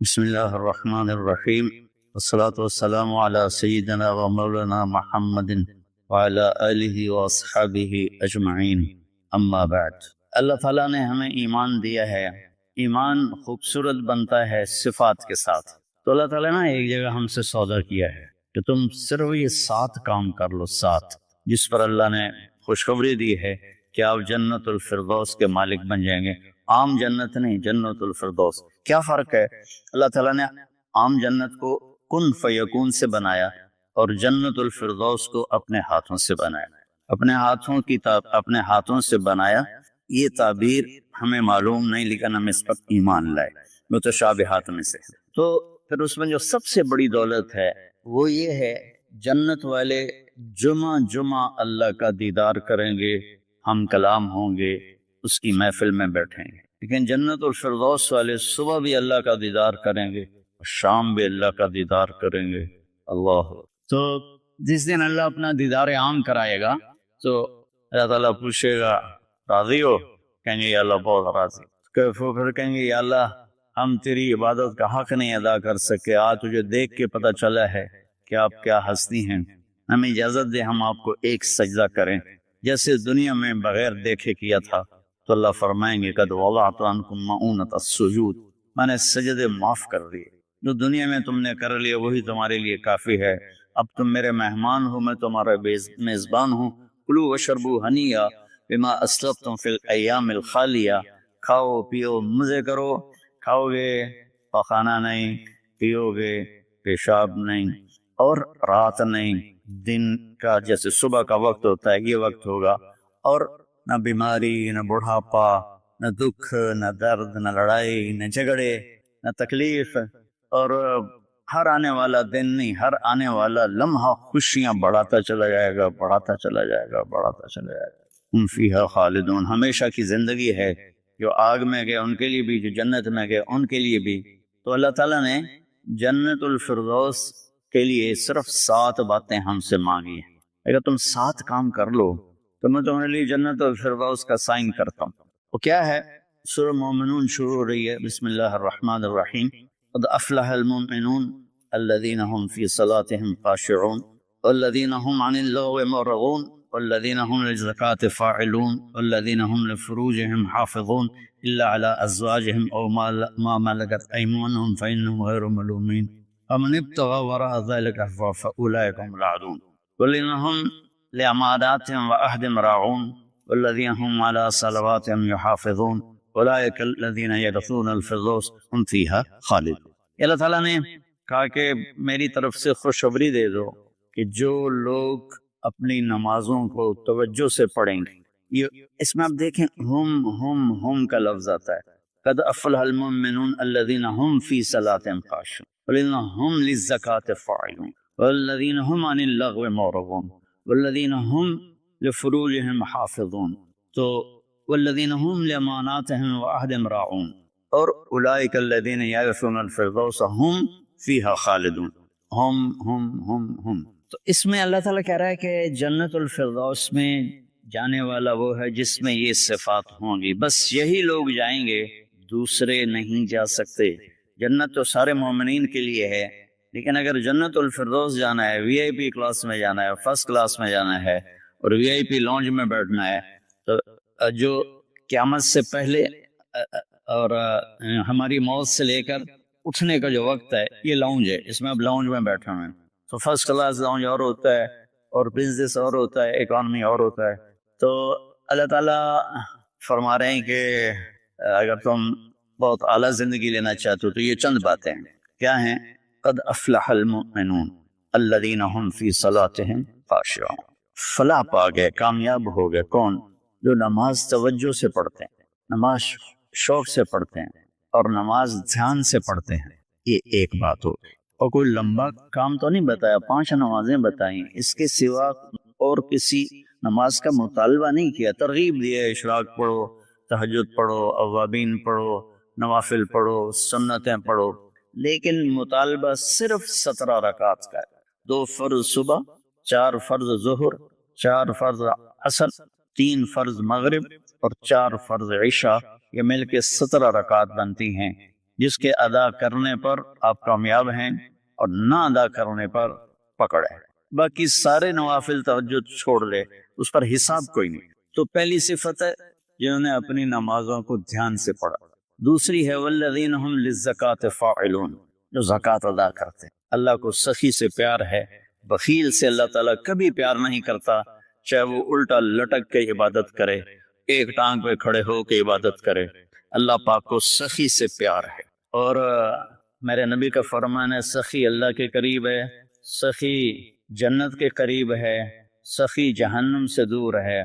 بسم اللہ الرحمن الرحیم والصلاة والسلام علی سیدنا و مولانا محمد وعلی آلہ واصحابہ اجمعین اما بعد۔ اللہ تعالیٰ نے ہمیں ایمان دیا ہے۔ ایمان خوبصورت بنتا ہے صفات کے ساتھ۔ تو اللہ تعالیٰ نے ایک جگہ ہم سے سودا کیا ہے کہ تم صرف یہ 7 کام کر لو، 7 جس پر اللہ نے خوشخبری دی ہے کہ آپ جنت الفردوس کے مالک بن جائیں گے۔ عام جنت نہیں، جنت الفردوس۔ کیا فرق ہے؟ اللہ تعالیٰ نے عام جنت کو کن فیکون سے بنایا اور جنت الفردوس کو اپنے ہاتھوں سے بنایا۔ اپنے ہاتھوں سے بنایا، یہ تعبیر ہمیں معلوم نہیں، لیکن ہم اس پر ایمان لائے، متشابہات میں سے۔ تو پھر اس میں جو سب سے بڑی دولت ہے وہ یہ ہے، جنت والے جمعہ اللہ کا دیدار کریں گے، ہم کلام ہوں گے، اس کی محفل میں بیٹھیں گے۔ لیکن جنت الفردوس والے صبح بھی اللہ کا دیدار کریں گے، شام بھی اللہ کا دیدار کریں گے۔ اللہ تو جس دن اللہ اپنا دیدار عام کرائے گا تو اللہ تعالیٰ پوچھے گا راضی ہو؟ کہیں گے یا اللہ بہت راضی۔ پھر کہیں گے یا اللہ ہم تیری عبادت کا حق نہیں ادا کر سکے، آج تجھے دیکھ کے پتہ چلا ہے کہ آپ کیا ہستی ہیں، ہمیں اجازت دے ہم آپ کو ایک سجدہ کریں جیسے دنیا میں بغیر دیکھے کیا تھا۔ تو اللہ فرمائیں گے قد وضعت عنکم مؤونۃ السجود، میں نے سجدے معاف کر دیے، جو دنیا میں تم نے کر لیا وہی تمہارے لیے کافی ہے۔ اب تم میرے مہمان ہو، میں تمہارا میزبان ہوں۔ کلوا واشربوا ہنیئا بما اسلفتم فی الایام الخالیہ، کھاؤ پیو مزے کرو، کھاؤ گے پخانہ نہیں، پیو گے پیشاب نہیں، اور رات نہیں، دن کا جیسے صبح کا وقت ہوتا ہے یہ وقت ہوگا، اور نہ بیماری، نہ بڑھاپا، نہ دکھ، نہ درد، نہ لڑائی، نہ جھگڑے، نہ تکلیف، اور ہر آنے والا دن نہیں، ہر آنے والا لمحہ خوشیاں بڑھاتا چلا جائے گا، بڑھاتا چلا جائے گا، بڑھاتا چلا جائے گا۔ ہم فیہا خالدون، ہمیشہ کی زندگی ہے، جو آگ میں گئے ان کے لیے بھی، جو جنت میں گئے ان کے لیے بھی۔ تو اللہ تعالیٰ نے جنت الفردوس کے لیے صرف 7 باتیں ہم سے مانگی ہیں۔ اگر تم 7 کام کر لو تو میں تمہارے لیے جنت الفردوس کا سائن کرتا ہوں۔ وہ کیا ہے؟ سورہ مومنون شروع ہو رہی ہے، بسم اللہ الرحمن الرحیم۔ قد افلح المؤمنون الذین هم فی صلاتهم خاشعون والذین هم عن اللغو معرضون والذین هم للزکاة فاعلون والذین هم لفروجهم حافظون الا على ازواجهم او ما ملكت ايمانهم فانهم غیر ملومین ومن ابتغى وراء ذلك فاولئک هم العادون والذین هم لأماناتهم وعهدهم راعون والذین هم على صلواتهم يحافظون اولئک الذین يرثون الفردوس هم فیها خالدون۔ اللہ تعالیٰ نے کہا کہ میری طرف سے خوشخبری دے دو کہ جو لوگ اپنی نمازوں کو توجہ سے پڑھیں گے، یہ اس میں آپ دیکھیں ہم کا لفظ آتا ہے۔ قد افلح المؤمنون الذین هم فی صلاتهم خاشعون والذین هم للزکاة فاعلون والذین هم عن اللغو معرضون والذین هم لفروجهم حافظون، تو والذین هم لأماناتهم وعهدهم راعون، اور اولئک الذین یرثون الفردوس هم فیها خالدون۔ ہم تو اس میں اللہ تعالیٰ کہہ رہا ہے کہ جنت الفردوس میں جانے والا وہ ہے جس میں یہ صفات ہوں گی، بس یہی لوگ جائیں گے، دوسرے نہیں جا سکتے۔ جنت تو سارے مومنین کے لیے ہے، لیکن اگر جنت الفردوس جانا ہے، وی آئی پی کلاس میں جانا ہے، فرسٹ کلاس میں جانا ہے، اور وی آئی پی لانج میں بیٹھنا ہے، تو جو قیامت سے پہلے اور ہماری موت سے لے کر اٹھنے کا جو وقت ہے یہ لاؤنج ہے، اس میں اب لاؤنج میں بیٹھے ہوئے ہیں۔ تو فرسٹ کلاس لاؤنج اور ہوتا ہے، اور بزنس اور ہوتا ہے، اکانومی اور ہوتا ہے۔ تو اللہ تعالیٰ فرما رہے ہیں کہ اگر تم بہت اعلیٰ زندگی لینا چاہتے ہو تو یہ چند باتیں ہیں۔ کیا ہیں؟ قد افلح المؤمنون الذین هم فی صلاتهم خاشعون، فلاح پا گئے، کامیاب ہو گئے کون؟ جو نماز توجہ سے پڑھتے ہیں، نماز شوق سے پڑھتے ہیں، اور نماز دھیان سے پڑھتے ہیں۔ یہ ایک بات ہو، اور کوئی لمبا کام تو نہیں بتایا، 5 نمازیں بتائیں، اس کے سوا اور کسی نماز کا مطالبہ نہیں کیا، ترغیب دی ہے، اشراق پڑھو، تہجد پڑھو، اوابین پڑھو، نوافل پڑھو، سنتیں پڑھو، لیکن مطالبہ صرف 17 رکعات کا ہے، 2 فرض صبح، 4 فرض ظہر، 4 فرض عصر، 3 فرض مغرب، اور 4 فرض عشاء، یہ مل کے 17 رکعات بنتی ہیں۔ جس کے ادا کرنے پر آپ کامیاب ہیں اور نہ ادا کرنے پر پکڑ ہے۔ باقی سارے نوافل تہجد چھوڑ لے، اس پر حساب کوئی نہیں۔ تو پہلی صفت ہے جنہوں نے اپنی نمازوں کو دھیان سے پڑھا۔ دوسری ہے والذین هم للزکاۃ فاعلون، جو زکوٰۃ ادا کرتے ہیں۔ اللہ کو سخی سے پیار ہے، بخیل سے اللہ تعالیٰ کبھی پیار نہیں کرتا، چاہے وہ الٹا لٹک کے عبادت کرے، ایک ٹانگ پہ کھڑے ہو کے عبادت کرے، اللہ پاک کو سخی سے پیار ہے۔ اور میرے نبی کا فرمان ہے سخی اللہ کے قریب ہے، سخی جنت کے قریب ہے، سخی جہنم سے دور ہے،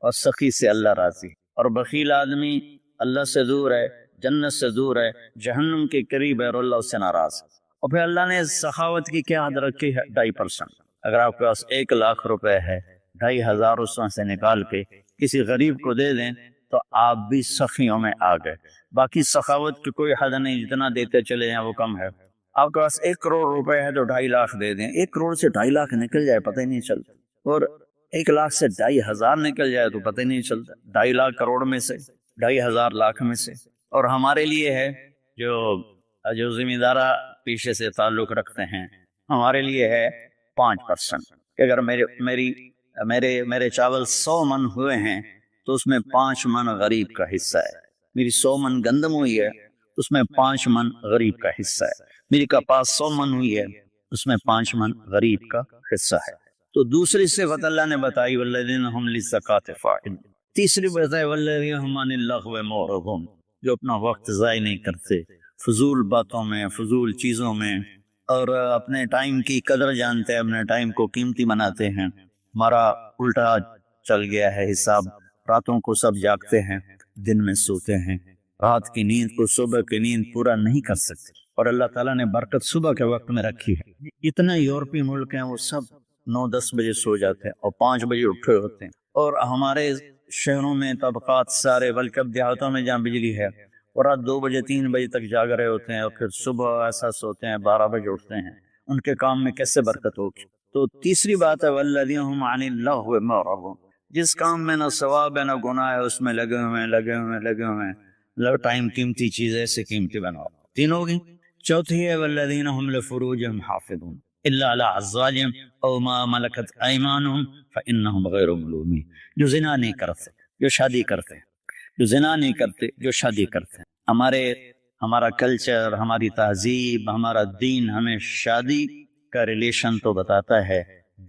اور سخی سے اللہ راضی۔ اور بخیل آدمی اللہ سے دور ہے، جنت سے دور ہے، جہنم کے قریب ہے اور اللہ اس سے ناراض ہے۔ اور پھر اللہ نے سخاوت کی کیا حد رکھی ہے؟ 2.5%۔ اگر آپ کے پاس 1,00,000 روپے ہے، 2,500 اس میں سے نکال کے کسی غریب کو دے دیں تو آپ بھی سخیوں میں آ گئے۔ باقی سخاوت کی کوئی حد نہیں، جتنا دیتے چلے جائیں وہ کم ہے۔ آپ کے پاس 1 کروڑ روپے ہے تو 2.5 دے دیں، 1 کروڑ سے 2.5 نکل جائے پتہ ہی نہیں چلتا، اور 1,00,000 سے 2,500 نکل جائے تو پتہ ہی نہیں چلتا، 2.5 کروڑ میں سے، 2,500 لاکھ میں سے۔ اور ہمارے لیے ہے جو ذمہ دارہ پیشے سے تعلق رکھتے ہیں، ہمارے لیے ہے 5%۔ کہ اگر میرے چاول 100 من ہوئے ہیں تو اس میں 5 من غریب کا حصہ ہے، میری 100 من گندم ہوئی ہے اس میں 5 من غریب کا حصہ ہے، میری کپاس 100 من ہوئی ہے اس میں 5 من غریب کا حصہ ہے۔ تو دوسری صفت اللہ نے بتائی والذین هم للزکاۃ فاعلون۔ تیسری بتائی والذین هم عن اللغو معرضون، جو اپنا وقت ضائع نہیں کرتے فضول باتوں میں، فضول چیزوں میں، اور اپنے ٹائم کی قدر جانتے ہیں، اپنے ٹائم کو قیمتی بناتے ہیں۔ ہمارا الٹا چل گیا ہے حساب، راتوں کو سب جاگتے ہیں، دن میں سوتے ہیں، رات کی نیند کو صبح کی نیند پورا نہیں کر سکتے، اور اللہ تعالیٰ نے برکت صبح کے وقت میں رکھی ہے۔ اتنے یورپی ملک ہیں وہ سب 9-10 بجے سو جاتے ہیں اور 5 بجے اٹھے ہوتے ہیں، اور ہمارے شہروں میں طبقات سارے، بلکہ اب دیہاتوں میں جہاں بجلی ہے اور رات 2 بجے 3 بجے تک جاگ رہے ہوتے ہیں، اور پھر صبح ایسا سوتے ہیں 12 بجے اٹھتے ہیں، ان کے کام میں کیسے برکت ہوگی؟ تو تیسری بات ہے والذین هم عن اللغو معرضون، جس کام میں نہ ثواب ہے نہ گناہ ہے اس میں لگے ہوئے ہیں، ٹائم قیمتی چیز ایسے قیمتی بناؤ۔ 3 ہوگی۔ چوتھی ہے والذین هم لفروجهم حافظون الا علی ازواجهم او ما ملکت ایمانهم فانهم غیر ملومین، جو زنا نہیں کرتے، جو شادی کرتے ہیں، جو زنا نہیں کرتے، جو شادی کرتے ہیں۔ ہمارا کلچر، ہماری تہذیب، ہمارا دین ہمیں شادی کا ریلیشن تو بتاتا ہے،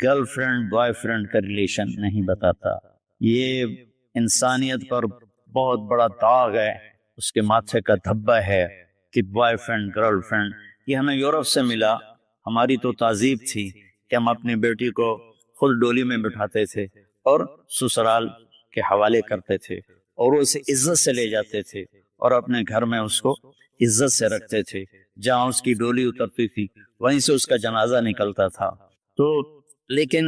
گرل فرینڈ بوائے فرینڈ کا ریلیشن نہیں بتاتا۔ یہ انسانیت پر بہت بڑا داغ ہے، اس کے ماتھے کا دھبا ہے کہ بوائے فرینڈ گرل فرینڈ، یہ ہمیں یورپ سے ملا۔ ہماری تو تہذیب تھی کہ ہم اپنی بیٹی کو خود ڈولی میں بٹھاتے تھے اور سسرال کے حوالے کرتے تھے، اور وہ اسے عزت سے لے جاتے تھے اور اپنے گھر میں اس کو عزت سے رکھتے تھے، جہاں اس کی ڈولی اترتی تھی وہیں سے اس کا جنازہ نکلتا تھا۔ تو لیکن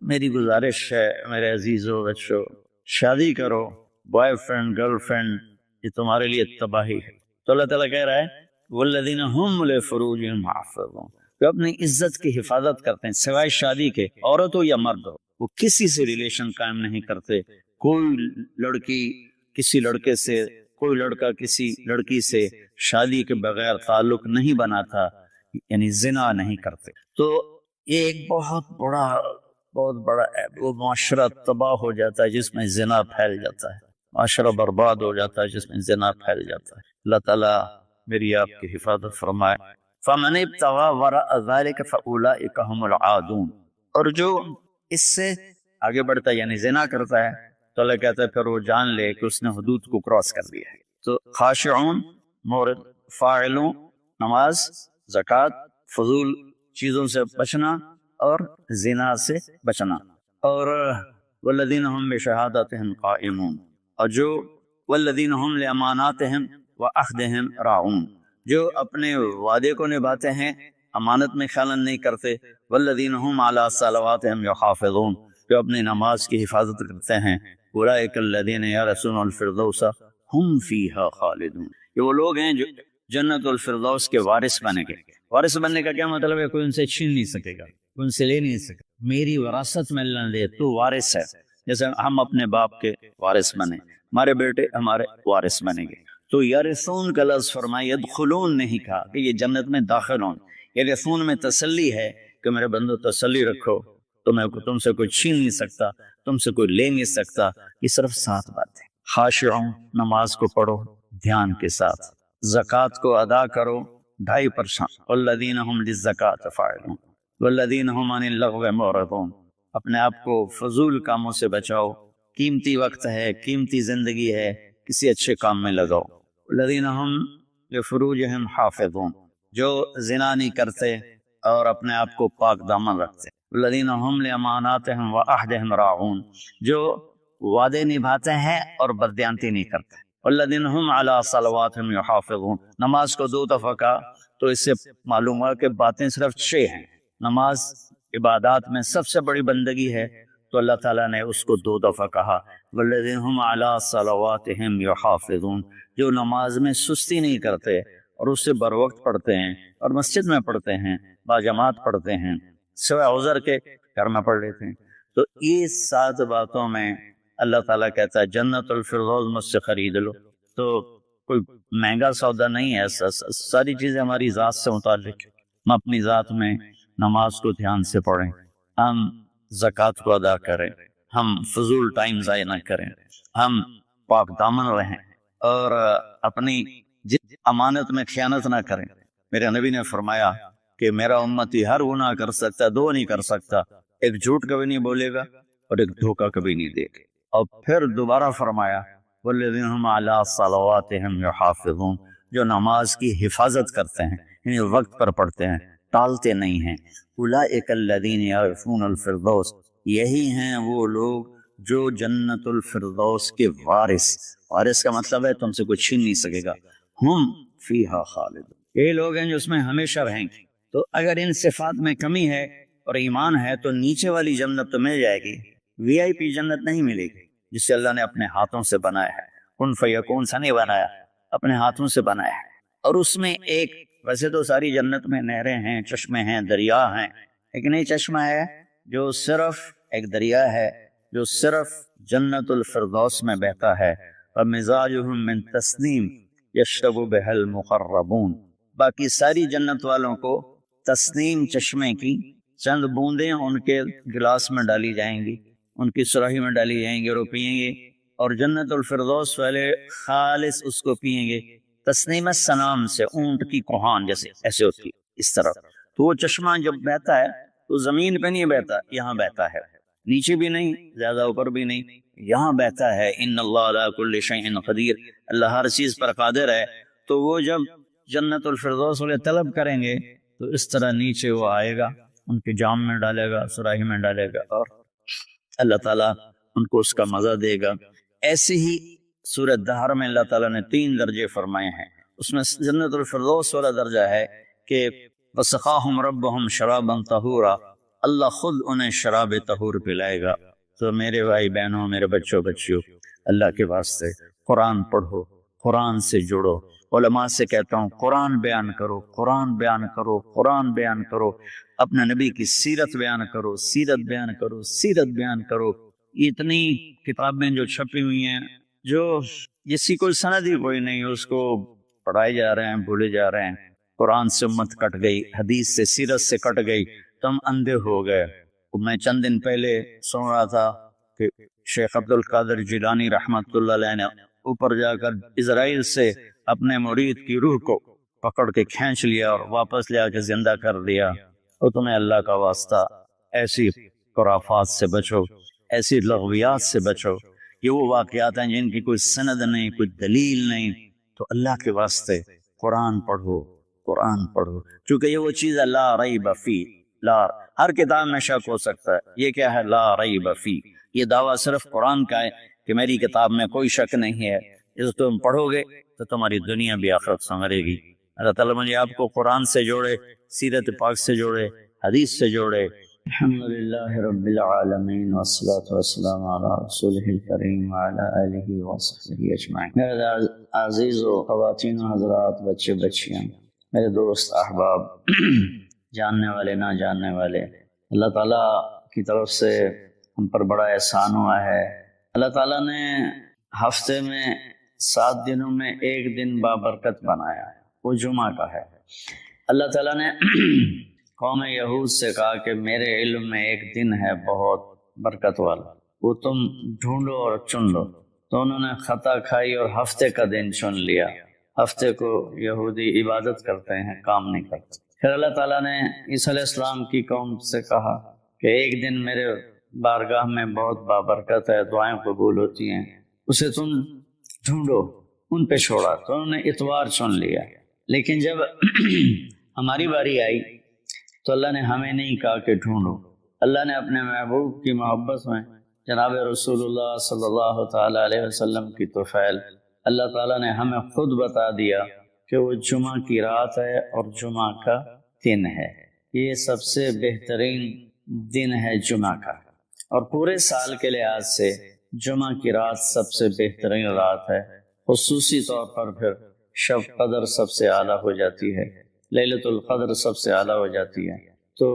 میری گزارش ہے میرے عزیزو بچوں، شادی کرو، بوائے فرینڈ گرل فرینڈ یہ تمہارے لیے تباہی ہے۔ تو اللہ تعالیٰ کہہ رہا ہے والذین هم لفروجهم حافظون، جو اپنی عزت کی حفاظت کرتے ہیں سوائے شادی کے، عورت ہو یا مرد ہو، وہ کسی سے ریلیشن قائم نہیں کرتے۔ کوئی لڑکی کسی لڑکے سے، کوئی لڑکا کسی لڑکی سے شادی کے بغیر تعلق نہیں بناتا، یعنی زنا نہیں کرتے۔ تو یہ ایک بہت بڑا وہ معاشرہ تباہ ہو جاتا ہے جس میں زنا پھیل جاتا ہے، معاشرہ برباد ہو جاتا ہے جس میں زنا پھیل جاتا ہے۔ اللہ تعالیٰ میری آپ کی حفاظت فرمائے۔ فَمَنِ ابْتَغَىٰ وَرَاءَ ذَلِكَ فَأُولَٰئِكَ هُمُ الْعَادُونَ، اور جو اس سے آگے بڑھتا ہے یعنی زنا کرتا ہے تو اللہ کہتا ہے پھر وہ جان لے کہ اس نے حدود کو کراس کر دیا ہے۔ تو خاشعون، مورد، فاعلون، نماز، زکوٰۃ، فضول چیزوں سے بچنا اور زنا سے بچنا، اور والذین هم بشہادتهم قائمون، اور جو والذین هم لاماناتهم وعہدهم راعون، جو اپنے وعدے کو نبھاتے ہیں، امانت میں خیانت نہیں کرتے، والذین هم علی صلواتهم یحافظون، جو اپنی نماز کی حفاظت کرتے ہیں، اولئک الذین یرثون الفردوس هم فیہا خالدون، یہ وہ لوگ ہیں جو جنت الفردوس کے وارث بنے گے۔ وارث بننے کا کیا مطلب ہے؟ کوئی ان سے چھین نہیں سکے گا، کوئی ان سے لے نہیں سکے، میری وراثت میں اللہ نے دے، تو وارث ہے، جیسے ہم اپنے باپ کے وارث بنے، ہمارے بیٹے ہمارے وارث بنیں گے۔ تو یرثون کا لفظ فرمایا، یدخلون نہیں کہا کہ یہ جنت میں داخل ہوں۔ یرثون میں تسلی ہے کہ میرے بندو تسلی رکھو، تم سے کوئی چھین نہیں سکتا، تم سے کوئی لے نہیں سکتا۔ یہ صرف 7 باتیں۔ خاشعون، نماز کو پڑھو دھیان کے ساتھ، زکوٰۃ کو ادا کرو 2.5%، والذین هم للزکاۃ فاعلون والذین هم عن اللغو معرضون۔ اپنے آپ کو فضول کاموں سے بچاؤ، قیمتی وقت ہے، قیمتی زندگی ہے، کسی اچھے کام میں لگاؤ۔ والذین هم لفروجهم حافظون، جو زنا نہیں کرتے اور اپنے آپ کو پاک دامن رکھتے۔ والذین هم لاماناتهم وعہدهم راعون، جو وعدے نبھاتے ہیں اور بددیانتی نہیں کرتے۔ والذین هم علی صلواتهم یحافظون، نماز کو 2 دفعہ کہا تو اس سے معلوم ہوا کہ باتیں صرف 6 ہیں۔ نماز عبادات میں سب سے بڑی بندگی ہے، تو اللہ تعالیٰ نے اس کو 2 دفعہ کہا، والذین هم علی صلواتهم یحافظون، جو نماز میں سستی نہیں کرتے اور اس سے بر وقت پڑھتے ہیں اور مسجد میں پڑھتے ہیں، باجماعت پڑھتے ہیں، سوائے عذر کے گھر میں پڑھ لیتے ہیں۔ تو یہ 7 باتوں میں اللہ تعالیٰ کہتا ہے جنت الفردوس مجھ سے خرید لو۔ تو کوئی مہنگا سودا نہیں ہے، ساری چیزیں ہماری ذات سے متعلق۔ ہم اپنی ذات میں نماز کو دھیان سے پڑھیں، ہم زکوٰۃ کو ادا کریں، ہم فضول ٹائم ضائع نہ کریں، ہم پاک دامن رہیں اور اپنی امانت میں خیانت نہ کریں۔ میرے نبی نے فرمایا کہ میرا امتی ہر گناہ کر سکتا، 2 نہیں کر سکتا، ایک جھوٹ کبھی نہیں بولے گا اور ایک دھوکہ کبھی نہیں دے گا۔ اور پھر دوبارہ فرمایا والذین هم علی صلواتهم یحافظون، جو نماز کی حفاظت کرتے ہیں، یعنی وقت پر پڑھتے ہیں، ٹالتے نہیں ہیں۔ اولئک الذین یرثون الفردوس، یہی ہیں وہ لوگ جو جنت الفردوس کے وارث کا مطلب ہے تم سے کوئی چھین نہیں سکے گا۔ ہم فیہا خالدون، یہ لوگ ہیں جو اس میں ہمیشہ رہیں گے۔ تو اگر ان صفات میں کمی ہے اور ایمان ہے تو نیچے والی جنت تو مل جائے گی، وی آئی پی جنت نہیں ملے گی، جسے اللہ نے اپنے ہاتھوں سے بنایا ہے۔ کن فیکون سے نہیں بنایا، اپنے ہاتھوں سے بنایا ہے۔ اور اس میں ایک، ویسے تو ساری جنت میں نہریں ہیں، چشمے ہیں، دریا ہیں، ایک نئی چشمہ ہے جو صرف ایک دریا ہے جو صرف جنت الفردوس میں بہتا ہے، وَمِزَاجُهُم مِّن تَسْنِيمٍ يَشْرَبُ بِهَا الْمُقَرَّبُونَ، باقی ساری جنت والوں کو تسنیم چشمے کی چند بوندیں ان کے گلاس میں ڈالی جائیں گی، ان کی سراہی میں ڈالی جائیں گی اور وہ پیئیں گے، اور جنت الفردوس والے خالص اس کو پیئیں گے۔ تسنیم السنام سے اونٹ کی کوہان جیسے ایسے ہوتی ہے، اس طرح۔ تو وہ چشمہ جب بہتا ہے تو زمین پہ نہیں بہتا، یہاں بہتا ہے، نیچے بھی نہیں، زیادہ اوپر بھی نہیں، یہاں بہتا ہے۔ ان اللہ علی کل شیء قدیر، اللہ ہر چیز پر قادر ہے۔ تو وہ جب جنت الفردوس والے طلب کریں گے تو اس طرح نیچے وہ آئے گا، ان کے جام میں ڈالے گا، سراہی میں ڈالے گا، اور اللہ تعالیٰ ان کو اس کا مزہ دے گا۔ ایسے ہی سورہ دہر میں اللہ تعالیٰ نے 3 درجے فرمائے ہیں، اس میں جنت الفردوس والا درجہ ہے کہ وَسَقَاهُمْ رَبُّهُمْ شَرَابًا طَهُورًا، اللہ خود انہیں شراب طہور پلائے گا۔ تو میرے بھائی بہنوں، میرے بچوں بچیوں، اللہ کے واسطے قرآن پڑھو، قرآن سے جڑو۔ علماء سے کہتا ہوں قرآن بیان کرو، قرآن بیان کرو، قرآن بیان کرو، اپنے نبی کی سیرت بیان کرو، سیرت بیان کرو، سیرت بیان کرو۔ اتنی کتابیں جو چھپی ہوئی ہیں، جو جس کی کوئی سند ہی کوئی نہیں، اس کو پڑھائے جا رہے ہیں، بھولے جا رہے ہیں۔ قرآن سے امت کٹ گئی، حدیث سے، سیرت سے کٹ گئی، تو ہم اندھے ہو گئے۔ میں چند دن پہلے سن رہا تھا کہ شیخ عبد القادر جیلانی رحمۃ اللہ علیہ نے اوپر جا کر اسرائیل سے اپنے مرید کی روح کو پکڑ کے کھینچ لیا اور واپس لے آ کے زندہ کر دیا۔ اور تمہیں اللہ کا واسطہ ایسی خرافات سے بچو، ایسی لغویات سے بچو۔ یہ وہ واقعات ہیں جن کی کوئی سند نہیں، کوئی دلیل نہیں، تو اللہ کے واسطے قرآن پڑھو، قرآن پڑھو، چونکہ یہ وہ چیز ہے لا ریب فی، ہر کتاب میں شک ہو سکتا ہے، یہ کیا ہے؟ لا ریب فی۔ یہ دعویٰ صرف قرآن کا ہے کہ میری کتاب میں کوئی شک نہیں ہے، اس کو تم پڑھو گے تو تمہاری دنیا بھی آخرت سنورے گی۔ اللہ تعالیٰ مجھے آپ کو قرآن سے جوڑے، سیرت پاک سے جوڑے، حدیث سے جوڑے۔ الحمدللہ رب العالمین والصلاة والسلام علی رسولہ الکریم وعلی آلہ وصحبہ اجمعین۔ میرے عزیز و خواتین و حضرات، بچے بچیاں، میرے دوست احباب، جاننے والے نہ جاننے والے، اللہ تعالیٰ کی طرف سے ہم پر بڑا احسان ہوا ہے۔ اللہ تعالیٰ نے ہفتے میں 7 دنوں میں ایک دن بابرکت بنایا ہے، وہ جمعہ کا ہے۔ اللہ تعالیٰ نے قوم یہود سے کہا کہ میرے علم میں ایک دن ہے بہت برکت والا، وہ تم ڈھونڈو اور چن لو۔ تو انہوں نے خطا کھائی اور ہفتے کا دن چن لیا۔ ہفتے کو یہودی عبادت کرتے ہیں، کام نہیں کرتے۔ پھر اللہ تعالیٰ نے عیسیٰ علیہ السلام کی قوم سے کہا کہ ایک دن میرے بارگاہ میں بہت بابرکت ہے، دعائیں قبول ہوتی ہیں، اسے تم ڈھونڈو، ان پہ چھوڑا۔ تو انہوں نے اتوار چن لیا۔ لیکن جب ہماری باری آئی تو اللہ نے ہمیں نہیں کہا کہ ڈھونڈو، اللہ نے اپنے محبوب کی محبت میں جناب رسول اللہ صلی اللہ تعالیٰ علیہ وسلم کی طفیل اللہ تعالیٰ نے ہمیں خود بتا دیا کہ وہ جمعہ کی رات ہے اور جمعہ کا دن ہے۔ یہ سب سے بہترین دن ہے جمعہ کا، اور پورے سال کے لحاظ سے جمعہ کی رات سب سے بہترین رات ہے۔ خصوصی طور پر پھر شب قدر سب سے اعلیٰ ہو جاتی ہے، لیلۃ القدر سب سے اعلیٰ ہو جاتی ہے۔ تو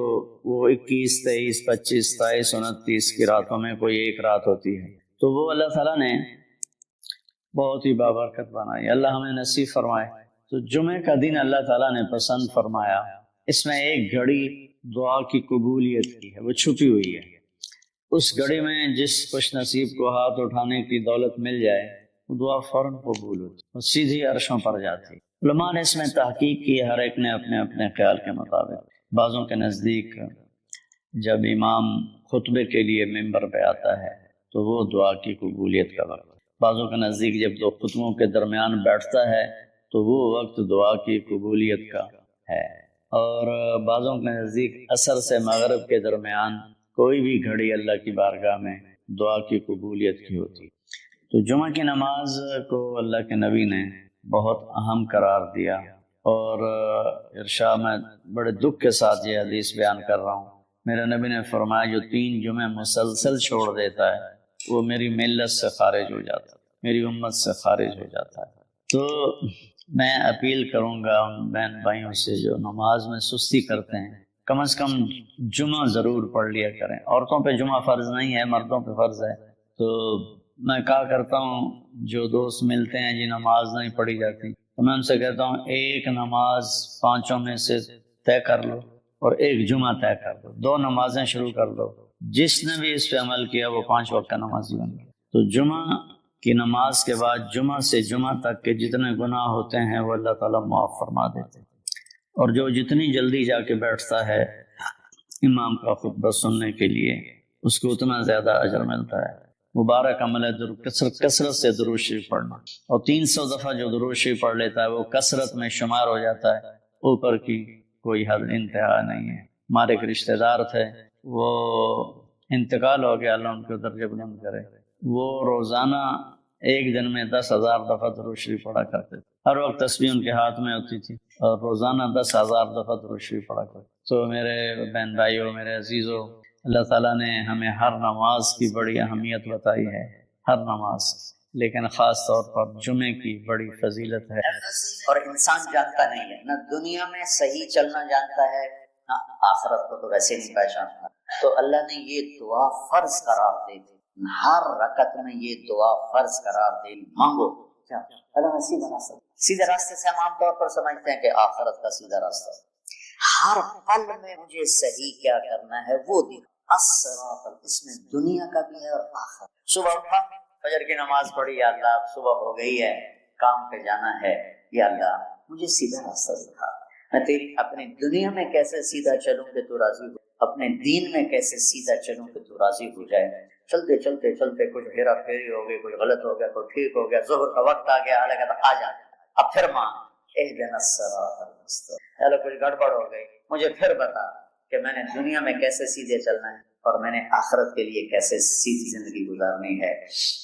وہ 21، 23، 25، 27، 29 کی راتوں میں کوئی ایک رات ہوتی ہے، تو وہ اللہ تعالیٰ نے بہت ہی بابرکت بنائی۔ اللہ ہمیں نصیب فرمائے۔ تو جمعے کا دن اللہ تعالیٰ نے پسند فرمایا، اس میں ایک گھڑی دعا کی قبولیت کی ہے، وہ چھپی ہوئی ہے۔ اس گھڑی میں جس خوش نصیب کو ہاتھ اٹھانے کی دولت مل جائے وہ دعا فوراً قبول ہوتی، وہ سیدھی عرشوں پر جاتی۔ علماء نے اس میں تحقیق کی، ہر ایک نے اپنے اپنے خیال کے مطابق۔ بعضوں کے نزدیک جب امام خطبے کے لیے ممبر پہ آتا ہے تو وہ دعا کی قبولیت کا وقت، بعضوں کے نزدیک جب دو خطبوں کے درمیان بیٹھتا ہے تو وہ وقت دعا کی قبولیت کا ہے، اور بعضوں کے نزدیک عصر سے مغرب کے درمیان کوئی بھی گھڑی اللہ کی بارگاہ میں دعا کی قبولیت کی ہوتی۔ تو جمعہ کی نماز کو اللہ کے نبی نے بہت اہم قرار دیا، اور ارشاد میں بڑے دکھ کے ساتھ یہ حدیث بیان کر رہا ہوں۔ میرے نبی نے فرمایا جو 3 جمعے مسلسل چھوڑ دیتا ہے وہ میری ملت سے خارج ہو جاتا ہے، میری امت سے خارج ہو جاتا ہے۔ تو میں اپیل کروں گا ان بہن بھائیوں سے جو نماز میں سستی کرتے ہیں، کم از کم جمعہ ضرور پڑھ لیا کریں۔ عورتوں پہ جمعہ فرض نہیں ہے، مردوں پہ فرض ہے۔ تو میں کہا کرتا ہوں جو دوست ملتے ہیں جی نماز نہیں پڑھی جاتی، تو میں ان سے کہتا ہوں ایک نماز 5 میں سے طے کر لو اور ایک جمعہ طے کر دو، 2 نمازیں شروع کر دو۔ جس نے بھی اس پہ عمل کیا وہ 5 وقت کا نمازی بن گیا۔ تو جمعہ کی نماز کے بعد جمعہ سے جمعہ تک کے جتنے گناہ ہوتے ہیں وہ اللہ تعالیٰ معاف فرما دیتے ہیں، اور جو جتنی جلدی جا کے بیٹھتا ہے امام کا خطبہ سننے کے لیے اس کو اتنا زیادہ اجر ملتا ہے۔ مبارک عمل ہے کثرت سے درود شریف پڑھنا، اور 300 دفعہ جو درود شریف پڑھ لیتا ہے وہ کثرت میں شمار ہو جاتا ہے، اوپر کی کوئی حد انتہا نہیں ہے۔ ہمارے ایک رشتہ دار تھے، وہ انتقال ہو گیا، اللہ ان کے درجے بلند کرے۔ وہ روزانہ ایک دن میں 10,000 دفعہ درود شریف پڑھا کرتے تھے، ہر وقت تسبیح ان کے ہاتھ میں ہوتی تھی، اور روزانہ 10,000 دفعہ درود شریف پڑھا کرتے۔ تو میرے بہن بھائیوں، میرے عزیزوں، اللہ تعالیٰ نے ہمیں ہر نماز کی بڑی اہمیت بتائی ہے، ہر نماز، لیکن خاص طور پر جمعے کی بڑی فضیلت ہے۔ اور انسان جانتا نہیں ہے، نہ دنیا میں صحیح چلنا جانتا ہے، نہ آخرت کو تو ویسے نہیں پہچانتا۔ تو اللہ نے یہ دعا فرض قرار دے دی، ہر رکعت میں یہ دعا فرض قرار دے دی، مانگو کیا اللہ میں سیدھے راستے سے ہم عام طور پر سمجھتے ہیں کہ آخرت کا سیدھا راستہ، ہر پل میں مجھے صحیح کیا کرنا ہے وہ دی الصراط، اس میں دنیا کا بھی ہے اور آخرت۔ صبح اٹھا، فجر کی نماز پڑھی، یا اللہ صبح ہو گئی ہے، کام پہ جانا ہے، یا اللہ مجھے سیدھا راستہ دکھا، میں تیری اپنی دنیا میں کیسے سیدھا چلوں کہ تو راضی ہو، اپنے دین میں کیسے سیدھا چلوں کہ تو راضی ہو جائے۔ چلتے چلتے چلتے کچھ ہیرا پھیری ہو گئی، کچھ غلط ہو گیا، کوئی ٹھیک ہو گیا، ظہر کا وقت آ گیا، اللہ کہتا آ جا، اب پھر مانگ اہدنا الصراط المستقیم، اللہ کچھ گڑبڑ ہو گئی، مجھے پھر بتا کہ میں نے دنیا میں کیسے سیدھے چلنا ہے اور میں نے آخرت کے لیے کیسے سیدھی زندگی گزارنی ہے،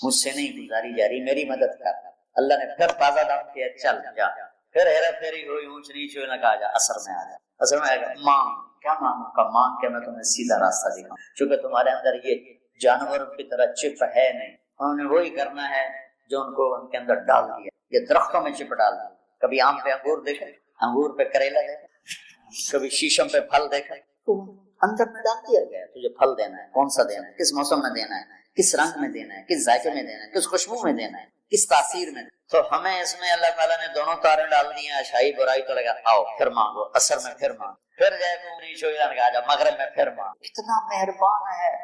مجھ سے نہیں گزاری جا رہی، میری مدد کر۔ اللہ نے پھر تازہ دم کیا، چل جا، پھر ہیرا پھیری ہوئی، اونچ نیچ ہوئی، نہ کہا جا اثر میں آ جا، اثر میں آ گیا، مانگ، کیا مانگوں کا، مانگ کے میں تمہیں سیدھا راستہ دکھاؤں، چونکہ تمہارے اندر یہ جانوروں کی طرح چپ ہے نہیں، انہوں نے وہی کرنا ہے جو ان کو ان کے اندر ڈال دیا، یہ درختوں میں چپ ڈال دیا، کبھی آم پہ انگور دیکھا، انگور پہ کریلا دیکھا، کبھی شیشم پہ پھل دیکھا، تو اندر میں ڈال دیا گیا تجھے پھل دینا ہے، کون سا دینا ہے، کس موسم میں دینا ہے، کس رنگ میں دینا ہے، کس ذائقے میں دینا ہے، کس خوشبو میں دینا ہے، کس تاثیر میں، تو ہمیں اس میں اللہ تعالیٰ نے دونوں تاریں ڈال دی ہیں، اچھائی برائی تو لگا آؤ پھر مانگو، عصر میں پھر مانگو، پھر جائے تو نیچ ہو جانے آجا مغرب میں پھر مانگو، اتنا مہربان ہے،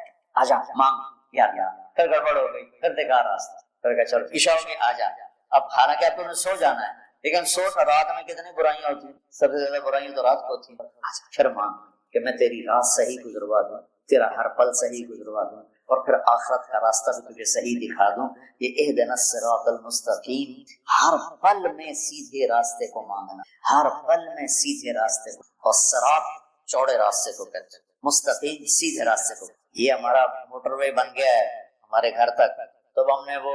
آجا مانگ یا اللہ، پھر گڑبڑ ہو گئی، پھر دیکھا راستہ، پھر کہا چلو عشاء ہو گئی آجا، اب حالانکہ اب تمہیں سو جانا ہے، لیکن سو رات میں کتنی برائیاں ہوتی ہیں، سب سے زیادہ برائیاں تو رات کو ہوتی ہیں، آجا پھر مانگ کہ میں تیری رات صحیح گزروا دوں، تیرا ہر پل صحیح گزروا دوں، اور پھر آخرت کا راستہ بھی تجھے صحیح دکھا دوں، یہ اہدنا الصراط المستقیم، ہر پل میں سیدھے راستے کو مانگنا، ہر پل میں سیدھے راستے کو، اور صراط چوڑے راستے کو کہتے ہیں، مستقیم سیدھے راستے کو، یہ ہمارا موٹر وے بن گیا ہے ہمارے گھر تک، تو ہم نے وہ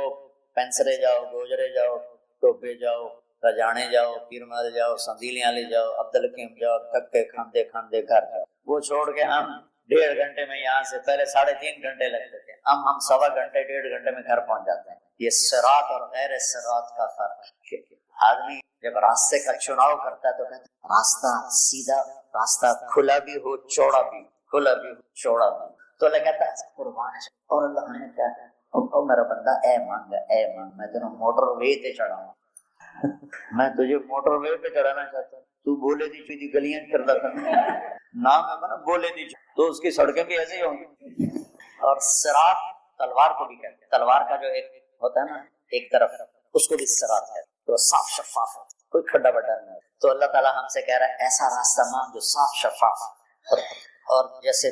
پینسرے جاؤ، گوجرے جاؤ، ٹوپے جاؤ، رجانے جاؤ، پیرمل جاؤ، سندیلیاں لے جاؤ، عبدالحکیم جاؤ، تھکے کھاندے کھاندے گھر جاؤ، وہ چھوڑ کے ہم 1.5 گھنٹے میں یہاں سے، پہلے 3.5 گھنٹے لگتے تھے، ہم 1.25 گھنٹے 1.5 گھنٹے میں گھر پہنچ جاتے ہیں۔ یہ صراط اور غیر صراط کا فرق ہے۔ آدمی جب راستے کا چناؤ کرتا ہے تو کہتا ہے راستہ سیدھا، راستہ کھلا بھی ہو چوڑا بھی، کھلا بھی ہو چوڑا بھی، تو اللہ کہتا ہے قربان ہے، اور اللہ نے کیا کہا او میرا بندہ اے مانگ میں تینوں موٹر وے تے چڑھاؤں، میں تجھے موٹر وے پہ چڑھانا چاہتا ہوں، تو بولے دی چیزی گلیاں کر رہا تھا، نام ہے نا بولے دی تو اس کی سڑکیں بھی ایسے ہی ہوں گی۔ اور صراط تلوار کو بھی کہتے ہیں، تلوار کا جو ایک ہوتا ہے نا ایک طرف، اس کو بھی صراط ہے، تو صاف شفاف ہے، کوئی کھڈا بڈا نہیں ہے، تو اللہ تعالیٰ ہم سے کہہ رہا ہے ایسا راستہ مانگ جو صاف شفاف ہے، اور جیسے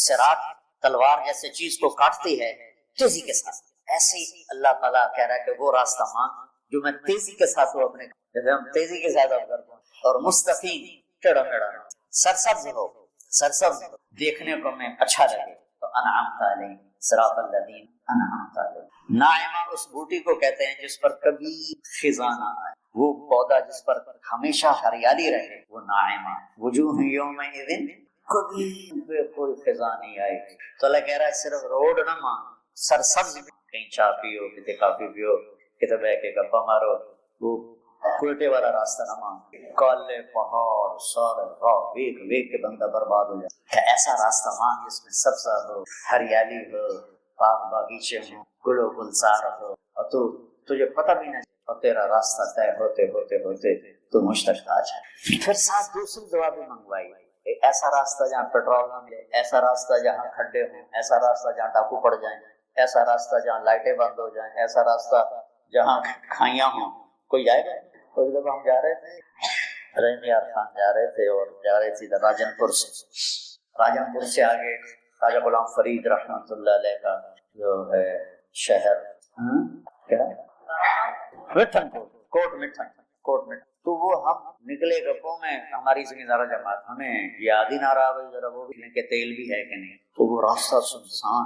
صراط تلوار جیسے چیز کو کاٹتی ہے تیزی کے ساتھ، ایسے ہی اللہ تعالیٰ کہہ رہا ہے کہ وہ راستہ مانگ جو میں تیزی کے ساتھ ہوں، اپنے جیسے ہم تیزی کے ساتھ اب کرتے ہیں، اور مستقیم ٹیڑھا میڑھا، سرسبز ہو، سرسبز دیکھنے کو میں اچھا لگے، تو انعمت علیہم صراط الذین انعمت علیہم۔ ناعمہ اس بوٹی کو کہتے ہیں جس پر کبھی خزاں نہ آئے، وہ پودا جس پر ہمیشہ ہریالی رہے، وہ ناعمہ۔ وجوہ یومئذ کبھی کوئی خزاں نہیں آئے، تو اللہ کہہ رہا ہے صرف روڈ نہ مانگ، سرسبز بھی، کہیں چاہ پیو، کتے کافی پیو، کتے بہ کے گپا مارو، وہ کوئٹے والا راستہ نہ مانگ، کالے پہاڑ سارے راہ ویک ویک کے بندہ برباد ہو جائے، کہ ایسا راستہ مانگ جس میں سبزہ ہو، ہریالی ہو، باغ باغیچے ہوں، گل و گلزار ہو، اور تو تجھے پتہ بھی نہ، اور تیرا راستہ طے ہوتے ہوتے ہوتے تو مشتق آ جائے۔ پھر ساتھ دوسری دعا بھی منگوائی، ایسا راستہ جہاں پیٹرول نہ ملے، ایسا راستہ جہاں کھڈے ہوں، ایسا راستہ جہاں ڈاکو پڑ جائیں، ایسا راستہ جہاں لائٹیں بند ہو جائیں، ایسا راستہ جہاں کھائیاں ہوں۔ کوئی جائے گا؟ کوئی جب ہم جا رہے تھے رحیم یار خان جا رہے تھے، اور جا رہے تھے راجن پور سے، راجن پور سے آگے خواجہ غلام فرید رحمۃ اللہ علیہ کا جو ہے شہر کیا مٹھن کوٹ مٹھن، تو وہ ہم نکلے گپوں میں، ہماری زمیندارہ جماعت، ہمیں یاد ہی نہ رہا بھائی ذرا وہ بھی کہ تیل بھی ہے کہ نہیں، تو وہ راستہ سنسان،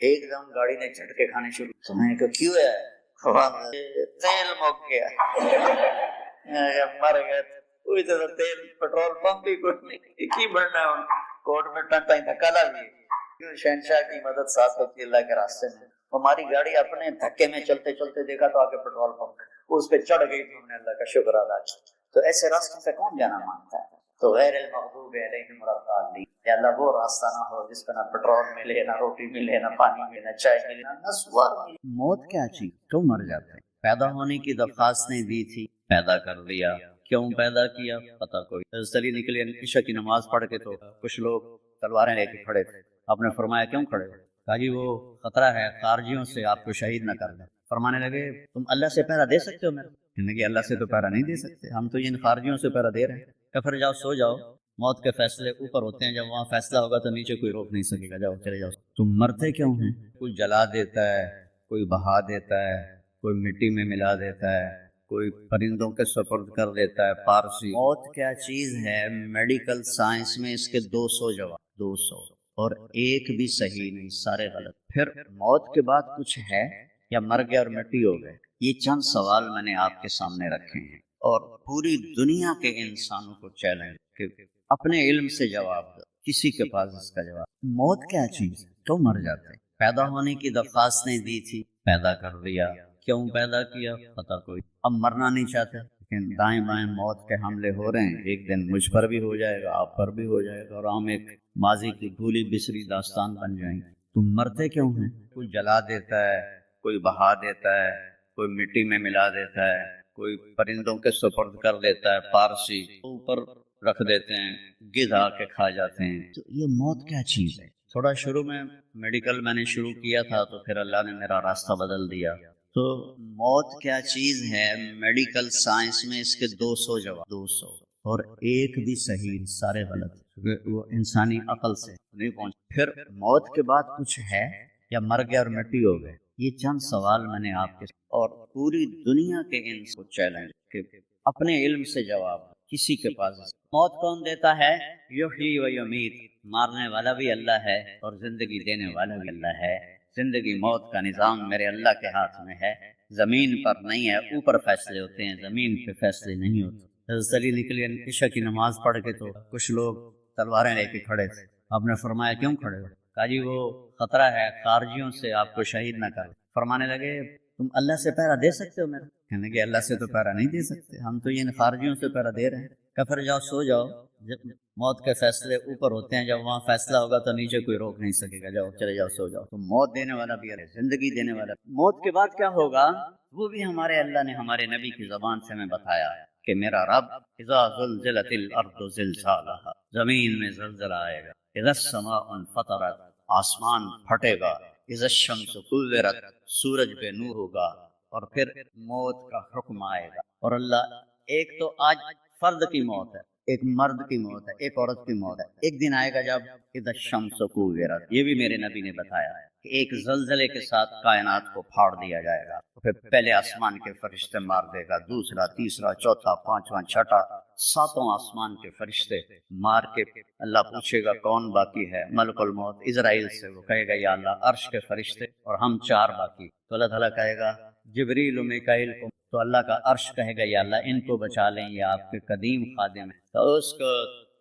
ایک دم گاڑی نے جھٹکے کھانے شروع، تو میں نے کہا کیوں ہے؟ تیل مک گیا، مر گئے، کوئی تو تیل پیٹرول پمپ بھی کوئی نہیں، کی بڑھنا ہے کوٹ میں ٹن ٹائم دھکا لگی، شہنشاہ کی مدد ساتھ ہوتی ہے اللہ کے راستے میں۔ ہماری گاڑی اپنے دھکے میں چلتے چلتے دیکھا تو آگے پیٹرول پمپ، اس پہ چڑھ گئی تو ہم نے اللہ کا شکر ادا کیا۔ تو ایسے راستوں پہ کون جانا مانگتا ہے؟ تو غیر المغضوب علیہم ولا الضالین، یا اللہ وہ راستہ نہ ہو جس پہ نہ پیٹرول ملے، نہ روٹی ملے، نہ پانی ملے، نہ چائے ملے، نہ سوار ملے۔ موت کیا چیز؟ کیوں مر جاتے ہیں؟ پیدا ہونے کی درخواست نہیں دی تھی، پیدا کر دیا، کیوں پیدا کیا پتہ کوئی۔ چلی نکلی عشاء کی نماز پڑھ کے، تو کچھ لوگ تلواریں لے کے کھڑے تھے، آپ نے فرمایا کیوں کھڑے؟ کہا جی وہ خطرہ ہے خارجیوں سے، آپ کو شہید نہ کر دیں۔ فرمانے لگے تم اللہ سے پہرا دے سکتے ہو میرا؟ کہنے کہ اللہ سے تو پہرا نہیں دے سکتے، ہم تو ان خارجیوں سے پہرا دے رہے ہیں۔ کہ پھر جاؤ سو جاؤ، موت کے فیصلے اوپر ہوتے ہیں، جب وہاں فیصلہ ہوگا تو نیچے کوئی روک نہیں سکے گا، جاؤ چلے جاؤ۔ تم مرتے کیوں ہیں؟ کوئی جلا دیتا ہے، کوئی بہا دیتا ہے، کوئی مٹی میں ملا دیتا ہے، کوئی پرندوں کے سپرد کر دیتا ہے۔ پارسی موت کیا چیز ہے؟ میڈیکل سائنس میں اس کے 200 جواب، 200، اور ایک بھی صحیح نہیں، سارے غلط۔ پھر موت کے بعد کچھ ہے یا مر گیا اور مٹی ہو گئے؟ یہ چند سوال میں نے آپ کے سامنے رکھے ہیں، اور پوری دنیا کے انسانوں کو چیلنج کہ اپنے علم سے جواب دو، کسی کے پاس اس کا جواب۔ موت کیا چیز؟ کیوں مر جاتے ہیں؟ پیدا ہونے کی درخواست نہیں دی تھی، پیدا کر دیا، کیوں پیدا کیا پتہ کوئی۔ اب مرنا نہیں چاہتے، لیکن دائیں بائیں موت کے حملے ہو رہے ہیں، ایک دن مجھ پر بھی ہو جائے گا، آپ پر بھی ہو جائے گا، اور ہم ایک ماضی کی بھولی بسری داستان بن جائیں گے۔ تم مرتے کیوں ہیں؟ کوئی جلا دیتا ہے، کوئی بہا دیتا ہے، کوئی مٹی میں ملا دیتا ہے، کوئی پرندوں کے سپرد کر دیتا ہے، پارسی اوپر رکھ دیتے ہیں، گدھ آ کے کھا جاتے ہیں۔ تو یہ موت کیا چیز ہے؟ تھوڑا شروع میں میڈیکل میں نے شروع کیا تھا، تو پھر اللہ نے میرا راستہ بدل دیا۔ تو موت کیا چیز ہے؟ میڈیکل سائنس میں اس کے 200 جواب، 200، اور ایک بھی صحیح، سارے غلط، وہ انسانی عقل سے نہیں پہنچ۔ پھر موت کے بعد کچھ ہے یا مر گیا اور مٹی ہو گئے؟ یہ چند سوال میں نے آپ کے اور پوری دنیا کے انسان کو چیلنج کہ اپنے علم سے جواب کسی کے پاس۔ موت کون دیتا ہے؟ یحیی و یمیت، مارنے والا بھی اللہ ہے اور زندگی دینے والا بھی اللہ ہے۔ زندگی موت کا نظام میرے اللہ کے ہاتھ میں ہے، زمین پر نہیں ہے، اوپر فیصلے ہوتے ہیں، زمین پہ فیصلے نہیں ہوتے۔ حضرت علی نکلے عشاء کی نماز پڑھ کے، تو کچھ لوگ تلواریں لے کے کھڑے تھے۔ آپ نے فرمایا کیوں کھڑے ہو؟ کہا جی وہ خطرہ ہے خارجیوں سے آپ کو شہید نہ کر۔ فرمانے لگے تم اللہ سے پہرا دے سکتے ہو میرا؟ کہنے کہ اللہ سے تو پہرا نہیں دے سکتے، ہم تو یہ خارجیوں سے پہرا دے رہے ہیں۔ کہ پھر جاؤ سو جاؤ، جب موت کے فیصلے اوپر ہوتے ہیں، جب وہاں فیصلہ ہوگا تو نیچے کوئی روک نہیں سکے گا، جاؤ چلے جاؤ سو جاؤ۔ تو موت دینے والا بھی ہے، زندگی دینے والا۔ موت کے بعد کیا ہوگا وہ بھی ہمارے اللہ نے ہمارے نبی کی زبان سے ہمیں بتایا کہ میرا رب اذا زلزلت الارض زلزالها، زمین میں زلزلہ آئے گا، اذا السماء انفطرت، آسمان پھٹے گا، اذا الشمس کورت، سورج پہ نور ہوگا، اور پھر موت کا حکم آئے گا۔ اور اللہ ایک تو آج فرد کی موت ہے، ایک مرد کی موت ہے، ایک عورت کی موت ہے، ایک دن آئے گا جب اذا الشمس کورت، یہ بھی میرے نبی نے بتایا ہے کہ ایک زلزلے کے ساتھ کائنات کو پھاڑ دیا جائے گا۔ پھر پہلے آسمان کے فرشتے مار دے گا، دوسرا، تیسرا، چوتھا، پانچواں، چھٹا، ساتوں آسمان کے فرشتے مار کے اللہ پوچھے گا کون باقی ہے؟ ملک الموت اسرائیل سے، وہ کہے گا یا اللہ عرش کے فرشتے اور ہم 4 باقی۔ تو اللہ تعالیٰ کہے گا جبریل و میکائیل کو، تو اللہ کا عرش کہے گا یا اللہ ان کو بچا لیں، یہ آپ کے قدیم خادم ہیں۔ تو اس کو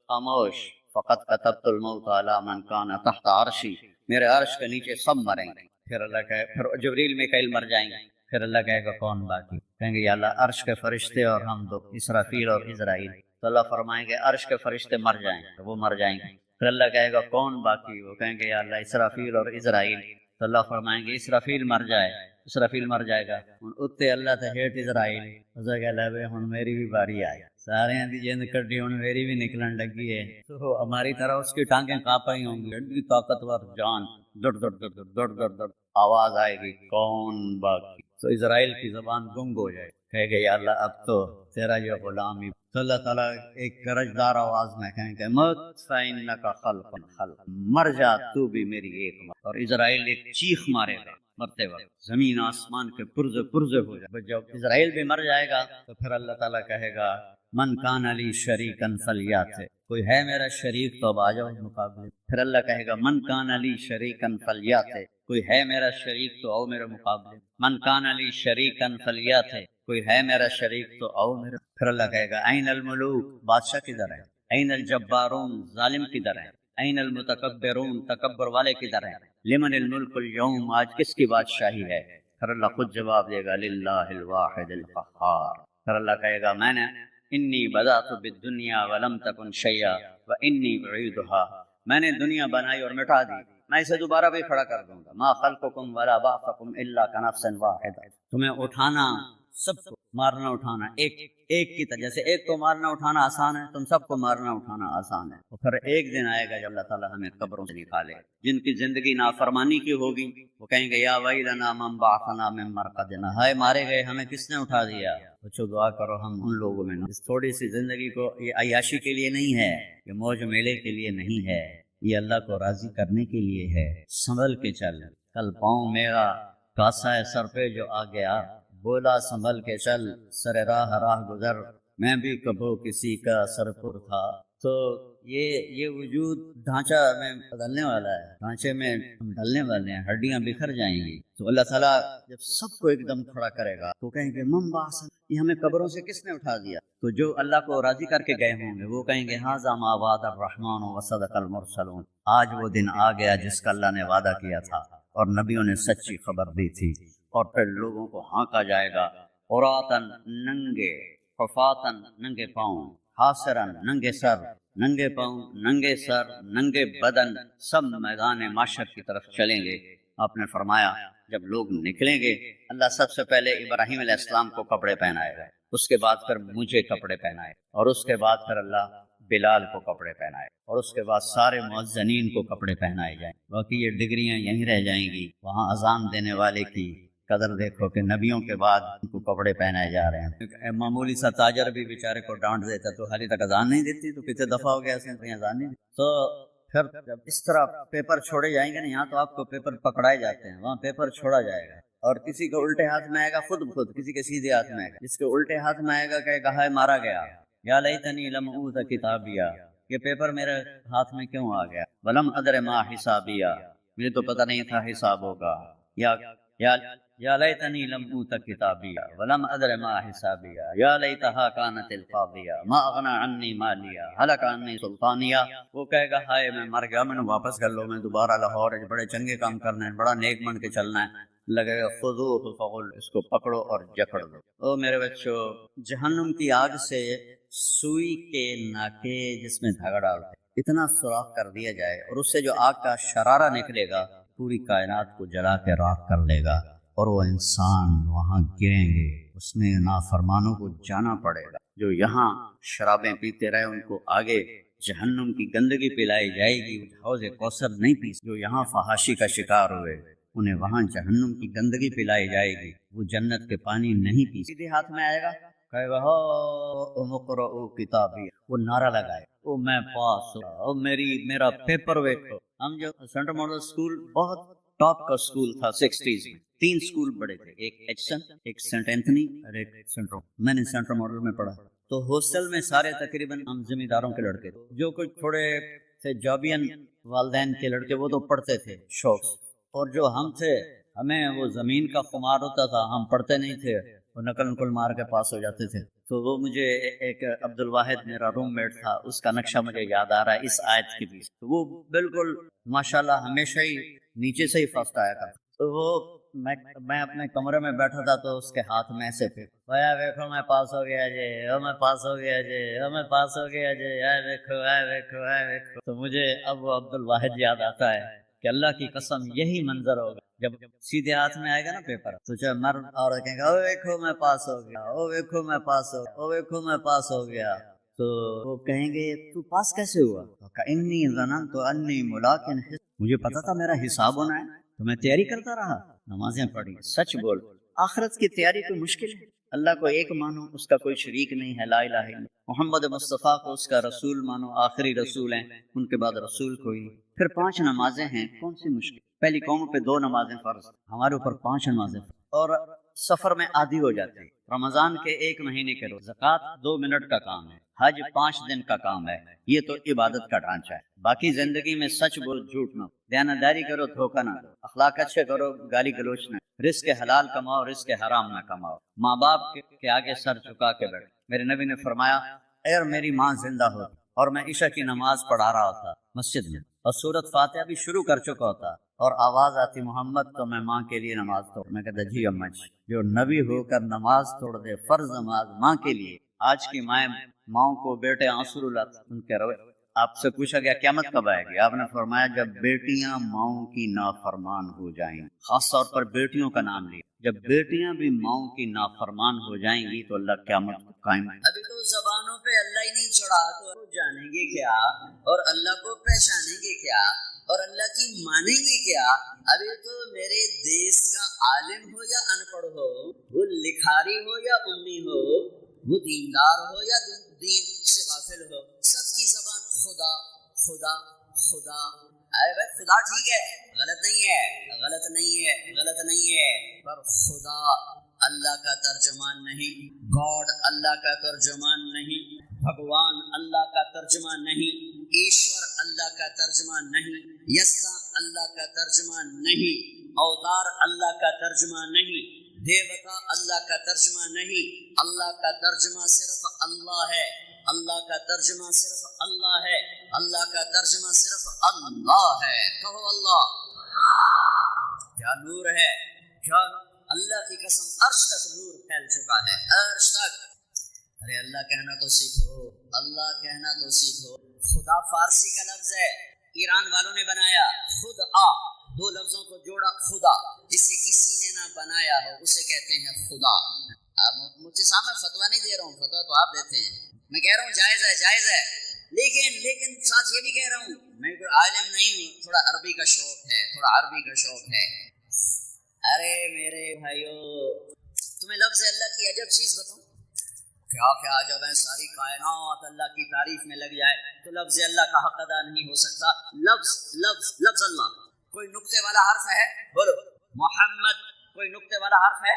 خاموش، فقط کتبت الموت علی من کان تحت عرشی، میرے عرش کے نیچے سب مریں گے۔ پھر اللہ کہے، پھر جبریل میکائیل مر جائیں گے، پھر اللہ کہے گا کون باقی؟ کہیں گے یا اللہ عرش کے فرشتے اور ہم دو، اسرافیل اور اسرائیل۔ تو اللہ فرمائیں گے عرش کے فرشتے مر جائیں گے، وہ مر جائیں گے۔ پھر اللہ کہے گا کون باقی؟ وہ کہیں گے یا اللہ اسرافیل اور اسرائیل۔ تو اللہ فرمائیں گے اسرافیل مر جائے، اسرافیل مر جائے گا، اتنے اللہ تے ہیٹ اسرائیل۔ اسے کہ لے ہن میری بھی باری آئی، سارے دی جند کٹی، ہن میری بھی نکلن لگی ہے۔ تو ہماری طرح اس کی ٹانگیں کانپ رہی ہوں گی، ایڈی طاقتور جان، ڈڑ ڈڑ ڈڑ ڈڑ ڈڑ ڈڑ آواز آئے گی کون باقی؟ تو اسرائیل کی زبان گنگ ہو جائے، کہے گا یا اللہ اب تو تیرا یہ غلام ہی۔ تو اللہ تعالیٰ ایک گرجدار آواز میں کہیں گے مت فإنک خلق خلق، مر جا تو بھی میری ایک مر۔ اور اسرائیل ایک چیخ مارے گا مرتے وقت، زمین آسمان کے پرزے پرزے ہو جائے۔ جب اسرائیل بھی مر جائے گا تو پھر اللہ تعالیٰ کہے گا من کان لی شریکا فلیات، کوئی ہے میرا شریک تو اب آ جاؤ مقابلے۔ پھر اللہ کہے گا من کان لی شریکا فلیات، کوئی ہے میرا شریک تو آؤ میرے مقابلے۔ من کان لی شریکا فلیات، کوئی ہے میرا شریک تو آؤ میرے۔ پھر اللہ کہے گا این الملوک، بادشاہ کدھر ہے؟ این الجبارون، ظالم کدھر ہے؟ این المتکبرون، تکبر والے کدھر ہیں؟ لمن الملک اليوم، آج کس کی بادشاہی ہے؟ پھر اللہ خود جواب دے گا للہ الواحد القہار۔ پھر اللہ کہے گا میں نے انی بدأت بالدنیا ولم تکن شیئا وانی اعیدها، میں نے دنیا بنائی اور مٹا دی، میں اسے دوبارہ بھی کھڑا کر دوں گا۔ ما خلقکم ولا بعثکم الا کنفس واحدہ، تمہیں اٹھانا، سب کو مارنا اٹھانا ایک کی طرح، جیسے ایک کو مارنا اٹھانا آسان ہے، تم سب کو مارنا اٹھانا آسان ہے۔ اور پھر ایک دن آئے گا جب اللہ تعالیٰ ہمیں قبروں سے نکالے، جن کی زندگی نافرمانی کی ہوگی وہ کہیں گے یا ویلنا من بعثنا من مرقدنا، ہائے مارے گئے ہمیں کس نے اٹھا دیا۔ بچو دعا کرو ہم ان لوگوں میں نہ۔ اس تھوڑی سی زندگی کو یہ عیاشی کے لیے نہیں ہے، یہ موج میلے کے لیے نہیں ہے، یہ اللہ کو راضی کرنے کے لیے ہے۔ سنبھل کے چل، کل پاؤں میرا کاسا ہے سر پہ جو آ گیا، بولا سنبھل کے چل سر راہ گزر، میں بھی کبھو کسی کا سرپر تھا۔ تو یہ وجود ڈھانچہ میں بدلنے والا ہے، ڈھانچے میں ہم ڈلنے والے ہیں، ہڈیاں بکھر جائیں گی۔ تو اللہ تعالیٰ جب سب کو ایک دم کھڑا کرے گا تو کہیں گے من بعثنا، یہ ہمیں قبروں سے کس نے اٹھا دیا؟ تو جو اللہ کو راضی کر کے گئے ہوں گے وہ کہیں گے ھذا ما وعد الرحمن وصدق المرسلون، آج وہ دن آ گیا جس کا اللہ نے وعدہ کیا تھا اور نبیوں نے سچی خبر دی تھی۔ اور پھر لوگوں کو ہانکا جائے گا، عراۃً ننگے، حفاۃً ننگے پاؤں، حاسراً ننگے سر، ننگے پاؤں، ننگے سر، ننگے بدن، سب میدان معاشر کی طرف چلیں گے۔ آپ نے فرمایا جب لوگ نکلیں گے اللہ سب سے پہلے ابراہیم علیہ السلام کو کپڑے پہنائے گا، اس کے بعد پھر مجھے کپڑے پہنائے، اور اس کے بعد پھر اللہ بلال کو کپڑے پہنائے، اور اس کے بعد سارے مؤذنین کو کپڑے پہنائے جائیں۔ باقی یہ ڈگریاں یہیں رہ جائیں گی، وہاں اذان دینے والے کی قدر دیکھو کہ نبیوں کے بعد ان کو کپڑے پہنائے جا رہے ہیں۔ معمولی سا تاجر بھی بیچارے کو ڈانٹ دیتا تو حالی تک اذان نہیں دیتی، تو کتنے دفعہ ہو گیا اس نے اذان نہیں دی۔ تو پھر جب اس طرح پیپر چھوڑے جائیں گے نا، یہاں تو آپ کو پیپر پکڑائے جاتے ہیں، وہاں پیپر چھوڑا جائے گا، اور کسی کو الٹے ہاتھ میں آئے گا خود بخود، کسی کے سیدھے ہاتھ میں آئے گا، جس کے الٹے ہاتھ میں آئے گا کہ گہائے مارا گیا، یا لیتنی لم اوت کتابیا، یہ پیپر میرے ہاتھ میں کیوں آ گیا، ولم ادر ما حسابیا، مجھے تو پتہ نہیں تھا حساب ہوگا، یا لیتنی لم اوت کتابیا ولم ادر ما حسابیا، یا لیتہا کانت القاضیہ ما اغنی عنی مالیا ہلک عنی سلطانیہ۔ وہ کہے گا ہائے میں مر گیا، میں نے واپس کر لو، میں دوبارہ لاہور بڑے چنگے کام کرنا ہے، بڑا نیک بن کے چلنا ہے۔ لگے گا خذوہ فغل، اس کو پکڑو اور جکڑ دو۔ او میرے بچوں، جہنم کی آگ سے سوئی کے ناکے جس میں دھاگا ڈالتے اتنا سوراخ کر دیا جائے، اور اس سے جو آگ کا شرارہ نکلے گا پوری کائنات کو جلا کے راکھ کر لے گا، اور وہ انسان وہاں گریں گے، اس میں نافرمانوں کو جانا پڑے گا۔ جو یہاں شرابیں پیتے رہے ان کو آگے جہنم کی گندگی پلائی جائے گی، حوض کوثر نہیں پی۔ جو یہاں فحاشی کا شکار ہوئے انہیں وہاں جہنم کی گندگی پلائی جائے گی، وہ جنت کے پانی نہیں پی۔ سیدھے ہاتھ میں آئے گا، کہے گا اقرؤ کتابی، وہ نعرہ لگائے او میں پاس ہوں، او میرا پیپر ویکھو۔ ہم جو سینٹرل ماڈل اسکول بہت ٹاپ کا اسکول تھا 60s میں، 3 اسکول بڑے تھے، ایک ایچسن، ایک سینٹ اینتھنی اور ایک سینٹرل۔ میں نے سینٹرل ماڈل میں پڑھا، تو ہاسٹل میں سارے تقریباً ہم زمینداروں کے لڑکے تھے، جو کچھ تھوڑے تھے جابین والدین کے لڑکے وہ تو پڑھتے تھے شوق سے، اور جو ہم تھے ہمیں وہ زمین کا خمار ہوتا تھا، ہم پڑھتے نہیں تھے، وہ نقل مار کے پاس ہو جاتے تھے۔ تو وہ مجھے ایک عبد الواحد میرا روم میٹ تھا، اس کا نقشہ مجھے یاد آ رہا ہے اس آیت کے پیچھے، تو وہ بالکل ماشاءاللہ ہمیشہ ہی نیچے سے ہی فرسٹ آیا تھا۔ تو وہ میں اپنے کمرے میں بیٹھا تھا تو اس کے ہاتھ میں ایسے پہ بھیا دیکھو میں پاس ہو گیا جی، او میں پاس ہو گیا جی، او میں پاس ہو گیا جی، اے دیکھو اے دیکھو اے دیکھو۔ تو مجھے اب وہ عبد الواحد یاد آتا ہے کہ اللہ کی قسم یہی منظر ہوگا جب سیدھے ہاتھ میں آئے گا نا پیپر، تو چاہے مرد اور کہیں گا او دیکھو میں پاس ہو گیا، او دیکھو میں پاس ہو گیا، او دیکھو میں پاس ہو گیا، تو وہ کہیں گے تو پاس کیسے ہوا؟ انی ظننت انی ملاق حساب، مجھے پتا تھا میرا حساب ہونا ہے تو میں تیاری کرتا رہا، نمازیں پڑھی۔ سچ بول، آخرت کی تیاری کوئی مشکل ہے؟ اللہ کو ایک مانو، اس کا کوئی شریک نہیں ہے، لا الہ الا اللہ۔ محمد مصطفیٰ کو اس کا رسول مانو، آخری رسول ہیں، ان کے بعد رسول کوئی۔ پھر 5 نمازیں ہیں، کون سی مشکل؟ پہلی قوموں پہ 2 نمازیں فرض، ہمارے اوپر 5 نمازیں فرض، اور سفر میں عادی ہو جاتے ہیں۔ رمضان کے 1 مہینے کے روز، زکوٰۃ 2 منٹ کا کام ہے، حج 5 دن کا کام ہے، یہ تو عبادت کا ڈھانچہ ہے۔ باقی زندگی میں سچ بول، جھوٹ نہ، دیانتداری کرو، دھوکہ نہ دو، اخلاق اچھے کرو، گالی گلوچ نہ، رزق حلال کماؤ، رزق حرام نہ کماؤ، ماں باپ کے آگے سر جھکا کے بیٹھو۔ میرے نبی نے فرمایا اگر میری ماں زندہ ہوتی اور میں عشاء کی نماز پڑھا رہا ہوتا مسجد میں اور سورۃ فاتحہ بھی شروع کر چکا ہوتا اور آواز آتی محمد، تو میں ماں کے لیے نماز توڑ، میں کہتا جی اماں جی، جو نبی ہو کر نماز توڑ دے، فرض نماز ماں کے لیے۔ آج کی ماؤں کو بیٹے آنسو رلاتے ان کے روئے۔ آپ سے پوچھا گیا قیامت کب آئے گی؟ آپ نے فرمایا جب بیٹیاں ماؤں کی نافرمان ہو جائیں، خاص طور پر بیٹیوں کا نام لیا، جب بیٹیاں بھی ماؤں کی نافرمان ہو جائیں گی تو اللہ قیامت کو قائم۔ ابھی تو زبانوں پہ اللہ ہی نہیں چڑھا تو جانیں گے کیا، اور اللہ کو پہچانیں گے کیا، اور اللہ کی مانیں گے کیا؟ ابھی تو میرے دیس کا عالم ہو یا ان پڑھ ہو، وہ لکھاری ہو یا امی ہو، وہ دیندار ہو یا دین سے غافل ہو، سب کی زبان خدا خدا خدا۔ ارے بھائی خدا ٹھیک ہے، غلط نہیں ہے، غلط نہیں ہے، غلط نہیں ہے، پر خدا اللہ کا ترجمان نہیں، گاڈ اللہ کا ترجمان نہیں، بھگوان اللہ کا ترجمان نہیں، ایشور اللہ کا ترجمان نہیں، یسا اللہ کا ترجمان نہیں، اوتار اللہ کا ترجمان نہیں، دیوتا اللہ کا ترجمہ نہیں۔ اللہ کا ترجمہ صرف اللہ ہے، اللہ کا ترجمہ صرف اللہ ہے، اللہ کا ترجمہ صرف اللہ ہے۔ کہو اللہ، کیا نور ہے، کیا اللہ کی قسم عرش تک نور پھیل چکا ہے، عرش تک۔ ارے اللہ کہنا تو سیکھو، اللہ کہنا تو سیکھو۔ خدا فارسی کا لفظ ہے، ایران والوں نے بنایا، خود آ دو لفظوں کو جوڑا خدا، جسے کسی نے نہ بنایا ہو اسے کہتے ہیں خدا۔ اب مجھے سامنے فتویٰ نہیں دے رہا ہوں، فتویٰ تو آپ دیتے ہیں، میں کہہ رہا ہوں جائز ہے جائز ہے، لیکن ساتھ یہ بھی کہہ رہا ہوں میں کوئی عالم نہیں ہوں، تھوڑا عربی کا شوق ہے، تھوڑا عربی کا شوق ہے۔ ارے میرے بھائیو، تمہیں لفظ اللہ کی عجب چیز بتاؤں، کیا کیا جب ہے ساری کائنات اللہ کی تعریف میں لگ جائے تو لفظ اللہ کا حق ادا نہیں ہو سکتا۔ لفظ اللہ، کوئی نقطے والا حرف ہے؟ بولو محمد، کوئی نقطے والا حرف ہے؟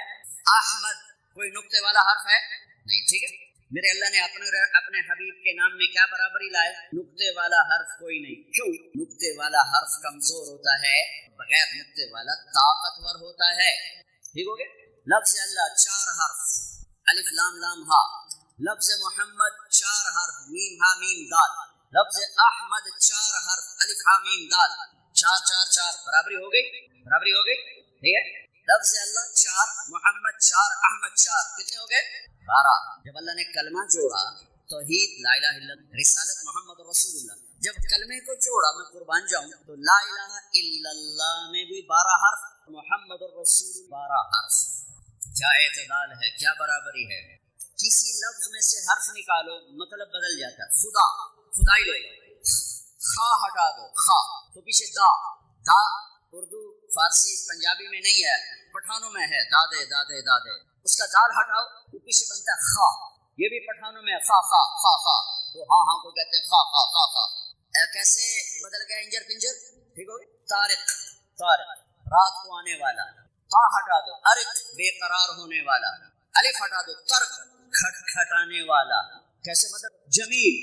احمد، کوئی نقطے والا حرف ہے؟ نہیں، ٹھیک ہے۔ میرے اللہ نے اپنے حبیب کے نام میں کیا برابری لائے؟ نقطے والا حرف کوئی نہیں۔ کیوں؟ نقطے والا حرف کمزور ہوتا ہے، بغیر نقطے والا طاقتور ہوتا ہے۔ ٹھیک ہو گیا؟ لفظ اللہ 4 حرف، الف لام لام ہا۔ لفظ محمد 4 حرف، میم ہا میم دال۔ لفظ احمد 4 حرف، الف ہا میم دال۔ 4 4 4 برابری ہو گئی، برابری ہو گئی، ٹھیک ہے۔ لفظ اللہ 4، محمد 4، احمد 4، کتنے ہو گئے؟ 12۔ جب اللہ نے کلمہ جوڑا، توحید لا الہ الا اللہ، رسالت محمد رسول اللہ، جب کلمے کو جوڑا، میں قربان جاؤں، تو لا الہ الا اللہ میں بھی 12 حرف، محمد الرسول 12 حرف۔ کیا اعتدال ہے، کیا برابری ہے۔ کسی لفظ میں سے حرف نکالو مطلب بدل جاتا ہے۔ خدا، خدائی لے لو، خا ہٹا دو، خا تو پیچھے دا، دا اردو فارسی پنجابی میں نہیں ہے، پٹھانوں میں ہے، دادے دادے دادے، اس کا دال ہٹاؤ تو پیچھے بنتا ہے خا، یہ بھی پٹھانوں میں ہے، خا خا خا خا، تو ہاں ہاں کو کہتے ہیں خا خا خا خا۔ کیسے بدل گیا انجر پنجر، ٹھیک ہو گیا۔ طارق، طارق رات کو آنے والا، تا ہٹا دو، ارق بے قرار ہونے والا، الف ہٹا دو، ترک کھٹکھٹانے والا۔ کیسے مطلب؟ جمیل،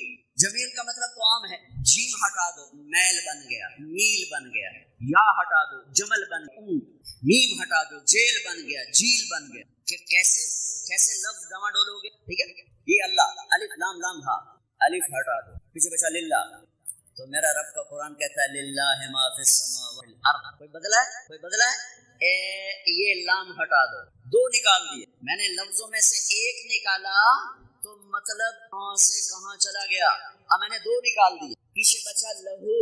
جمیل کا مطلب تو عام ہے، جیم ہٹا دو میل بن گیا، میل بن گیا، یا ہٹا دو جمل بن گیا، اونٹ، میم ہٹا دو جیل بن گیا، جیل بن گیا۔ کہ کیسے لفظ ڈما ڈول ہو گیا، ٹھیک ہے۔ یہ اللہ، الف لام لام ہا، الف ہٹا دو، پیچھے بچا للہ، تو میرا رب کا قرآن کہتا ہے للہ ما فی السماء والارض، کوئی بدلا ہے، کوئی بدلا ہے؟ یہ لام ہٹا دو، 2 نکال دیے، میں نے لفظوں میں سے ایک نکالا تو مطلب کہاں سے کہاں چلا گیا، اب میں نے 2 نکال دیے، پیچھے بچا لہو،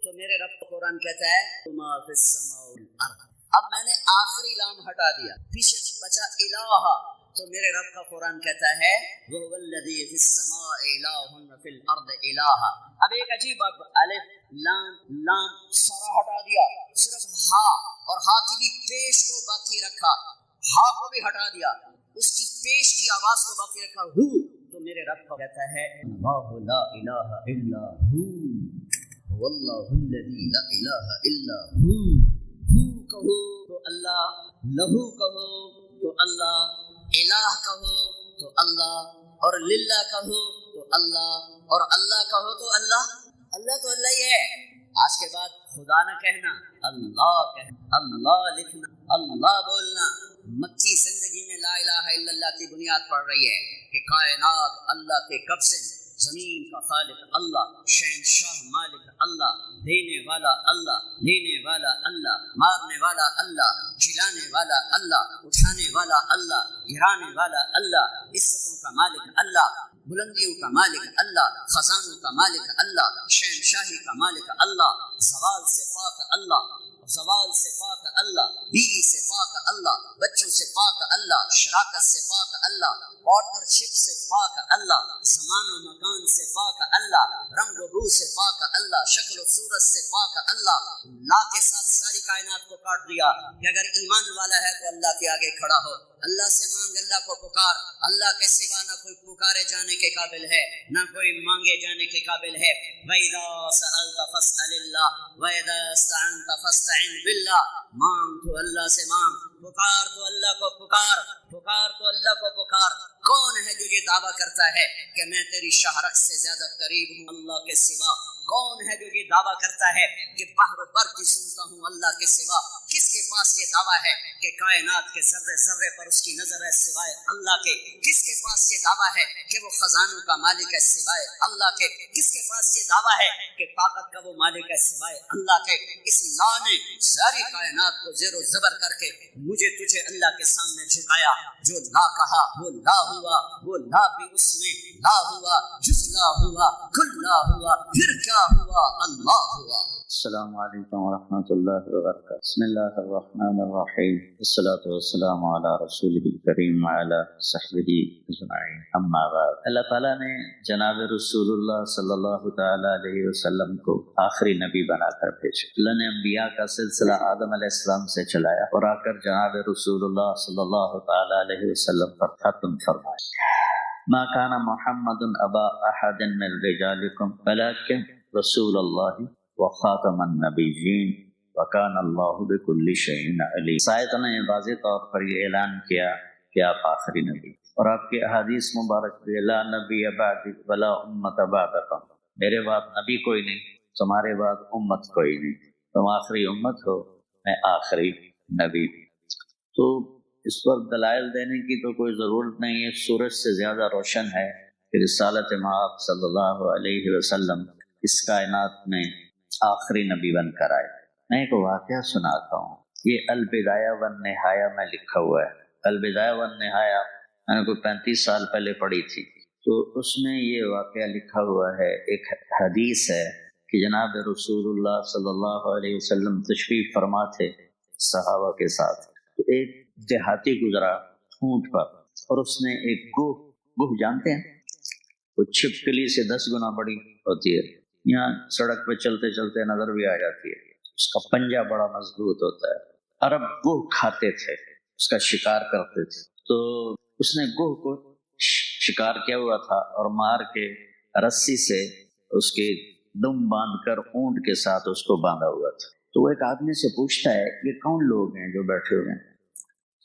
تو میرے رب کا قرآن کہتا ہے ما فی السماء والارض۔ اب میں نے آخری لام ہٹا دیا، پیچھے بچا الہ، تو میرے رب کا قرآن کہتا ہے وَهُوَ الَّذِي فِي السَّمَاءِ إِلَٰهٌ وَفِي الْأَرْضِ إِلَٰهٌ۔ اب ایک عجیب بات، الف لام لام سارا ہٹا دیا، صرف ہا اور ہا کی بھی پیش کو باقی رکھا، ہا کو بھی ہٹا دیا، اس کی پیش کی آواز کو باقی رکھا، ہو، تو میرے رب کا کہتا ہے اللہ لا الہ الا ہو، واللہ الذی لا الہ الا ہو۔ ہو کہو تو اللہ، لہو کہو تو اللہ، الہ کہو تو اللہ، اور للہ کہو تو اللہ، اور اللہ کہو تو اللہ۔ اللہ تو اللہ ہی ہے، آج کے بعد خدا نہ کہنا، اللہ کہنا، اللہ لکھنا، اللہ بولنا۔ مکی زندگی میں لا الہ الا اللہ کی بنیاد پڑ رہی ہے کہ کائنات اللہ کے قبضے میں، زمین کا خالق اللہ، شہنشاہ مالک اللہ، دینے والا اللہ، لینے والا اللہ، مارنے والا اللہ، جلانے والا اللہ، اٹھانے والا اللہ، گرانے والا اللہ، عزتوں کا مالک اللہ، بلندیوں کا مالک اللہ، خزانوں کا مالک اللہ، شہنشاہی کا مالک اللہ، زوال سے پاک اللہ، زوال سے پاک اللہ، بیوی سے پاک اللہ، بچوں سے پاک اللہ، شراکت سے پاک اللہ، پارٹنرشپ سے پاک اللہ، زمان و مکان سے پاک اللہ، رنگ و بو سے پاک اللہ، شکل و صورت سے پاک اللہ۔ لا کے ساتھ ساری کائنات کو کاٹ دیا کہ اگر ایمان والا ہے تو اللہ کے آگے کھڑا ہو، اللہ سے مانگ، اللہ کو پکار، اللہ کے سوا نہ کوئی پکارے جانے کے قابل ہے، نہ کوئی مانگے جانے کے قابل ہے۔ وَإِذَا سَأَلْتَ فَاسْأَلِ اللَّهَ وَإِذَا اسْتَعَنْتَ فَاسْتَعِنْ بِاللَّهِ۔ مانگ تو اللہ سے مانگ، پکار تو اللہ کو پکار، پکار تو اللہ کو پکار۔ کون ہے جو یہ دعویٰ کرتا ہے کہ میں تیری شہرت سے زیادہ قریب ہوں اللہ کے سوا؟ کون ہے جو یہ دعویٰ کرتا ہے کہ بحر و بر کی سنتا ہوں اللہ کے سوا؟ کس کے پاس یہ دعویٰ ہے کہ کائنات کے ذرے ذرے پر اس کی نظر ہے سوائے اللہ کے؟ کس کے پاس یہ دعویٰ ہے کہ وہ خزانوں کا مالک ہے سوائے اللہ کے؟ کس کے پاس یہ دعویٰ ہے کہ طاقت کا وہ مالک ہے سوائے اللہ کے؟ اس لا نے ساری کائنات کو زیر و زبر کر کے مجھے تجھے اللہ کے سامنے جھکایا۔ جو لا کہا وہ لا ہوا، وہ لا بھی اس میں لا ہوا، جز لا ہوا، کل لا ہوا، پھر کیا ہوا؟ ہوا، اللہ ہوا۔ السلام علیکم ورحمۃ اللہ وبرکاتہ۔ بسم اللہ الرحمن الرحیم، والصلاة والسلام علی رسولہ الکریم وعلی صحبہ اجمعین، اما بعد۔ اللہ تعالیٰ نے جناب رسول اللہ صلی اللہ تعالیٰ علیہ وسلم کو آخری نبی بنا کر بھیجا۔ اللہ نے انبیاء کا سلسلہ آدم علیہ السلام سے چلایا اور آ کر جناب رسول اللہ صلی اللہ تعالیٰ علیہ وسلم پر ختم فرمایا۔ ما كان محمد ابا احد من رجالكم ولكن رسول اللہ وخاتم النبیین وکان اللہ بكل شیء علیم۔ سائد نے واضح طور پر یہ اعلان کیا کہ آپ آخری نبی، اور آپ کی احادیث مبارک بھی لا نبی بعدی ولا امت بعدکم، میرے بعد نبی کوئی نہیں، تمہارے بعد امت کوئی نہیں، تم آخری امت ہو، میں آخری نبی۔ تو اس پر دلائل دینے کی تو کوئی ضرورت نہیں ہے، سورج سے زیادہ روشن ہے کہ رسالت مآب صلی اللہ علیہ وسلم اس کائنات میں آخری نبی بن کر آئے۔ میں ایک واقعہ سناتا ہوں، یہ البدایہ والنہایہ میں لکھا ہوا ہے۔ البدایہ والنہایہ میں نے کوئی 35 سال پہلے پڑھی تھی، تو اس میں یہ واقعہ لکھا ہوا ہے۔ ایک حدیث ہے کہ جناب رسول اللہ صلی اللہ علیہ وسلم تشریف فرما تھے صحابہ کے ساتھ، تو ایک دیہاتی گزرا اونٹ پر، اور اس نے ایک گوہ جانتے ہیں وہ چھپکلی سے 10 گنا بڑی ہوتی ہے، یہاں سڑک پہ چلتے چلتے نظر بھی آ جاتی ہے، اس کا پنجہ بڑا مضبوط ہوتا ہے۔ عرب گوہ کھاتے تھے، اس کا شکار کرتے تھے، تو اس نے گوہ کو شکار کیا ہوا تھا اور مار کے رسی سے اس کے دم باندھ کر اونٹ کے ساتھ اس کو باندھا ہوا تھا۔ تو وہ ایک آدمی سے پوچھتا ہے یہ کون لوگ ہیں جو بیٹھے ہوئے ہیں؟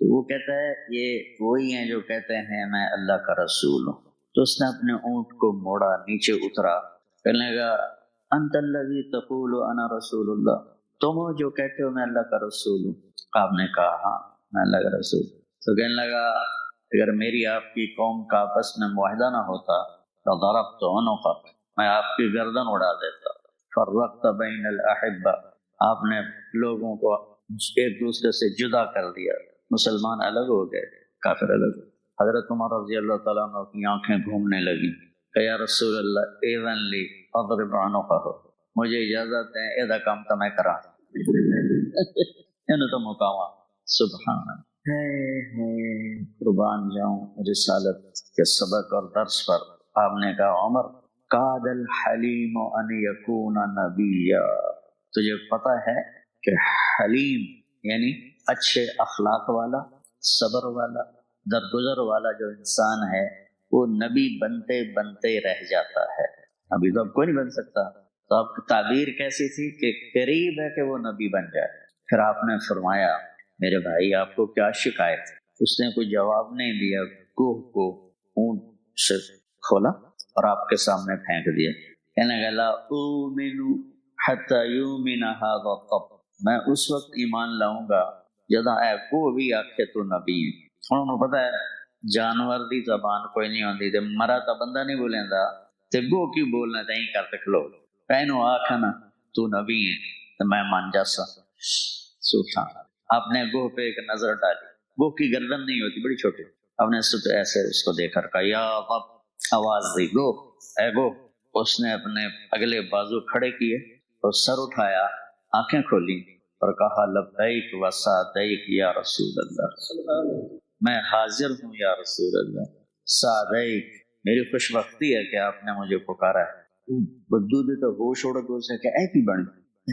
تو وہ کہتا ہے یہ وہی ہیں جو کہتے ہیں میں اللہ کا رسول ہوں۔ تو اس نے اپنے اونٹ کو موڑا، نیچے اترا، کہنے لگا انت الذی تقول انا رسول اللہ، تم ہو جو کہتے ہو میں اللہ کا رسول ہوں؟ آپ نے کہا ہاں میں اللہ کا رسول۔ تو کہنے لگا اگر میری آپ کی قوم کا آپس میں معاہدہ نہ ہوتا تو ضربت عنقک، میں آپ کی گردن اڑا دیتا۔ فرقت بین الاحبہ، آپ نے لوگوں کو ایک دوسرے سے جدا کر دیا، مسلمان الگ ہو گئے، کافر الگ۔ حضرت عمر رضی اللہ تعالیٰ عنہ کی آنکھیں گھومنے لگی کہ یا رسول اللہ ایذن لی اضرب عنقہ، مجھے اجازت دیں ایدا کام تو میں کرا تو مقامہ سبحان اللہ۔ قربان جاؤں رسالت کے سبق اور درس پر۔ آپ نے کہا عمر قاد الحلیم ان یکون نبیا، تجھے پتہ ہے کہ حلیم یعنی اچھے اخلاق والا، صبر والا، درگزر والا جو انسان ہے وہ نبی بنتے بنتے رہ جاتا ہے، ابھی تو اب کوئی نہیں بن سکتا۔ تو آپ کی تعبیر کیسی تھی کہ قریب ہے کہ وہ نبی بن جائے۔ پھر آپ نے فرمایا میرے بھائی آپ کو کیا شکایت؟ اس نے کوئی جواب نہیں دیا، گوہ کو اونٹ سے کھولا اور آپ کے سامنے پھینک دیا، کہنے لگا لا اؤمن حتی یؤمن ھذا الطب، میں اس وقت ایمان لاؤں گا جدا ہے کو بھی آکھے تو نبی۔ انہوں پتہ ہے جانور دی زبان کوئی نہیں ہوندی، تے مرا تا بندہ نہیں بولیندا تے گو کیوں بولنا تائیں کر تکلو، کہنو آکھنا تو نبی ہے تو میں مان جاسا۔ سبحان، آپ نے گوہ پہ ایک نظر ڈالی، گوہ کی گردن نہیں ہوتی، بڑی چھوٹی، آپ نے ایسے اس کو دیکھ کر کہا یا رب، آواز دی گو اے گو۔ اس نے اپنے اگلے بازو کھڑے کیے اور سر اٹھایا، آنکھیں کھولی اور کہا لبیک و سعدیک یا رسول اللہ، میں حاضر ہوں یا رسول اللہ، سعدیک میری خوش بختی ہے کہ آپ نے مجھے پکارا ہے۔ بدو دے تو ہوش اڑ گئے، اسے کہ اے کی بن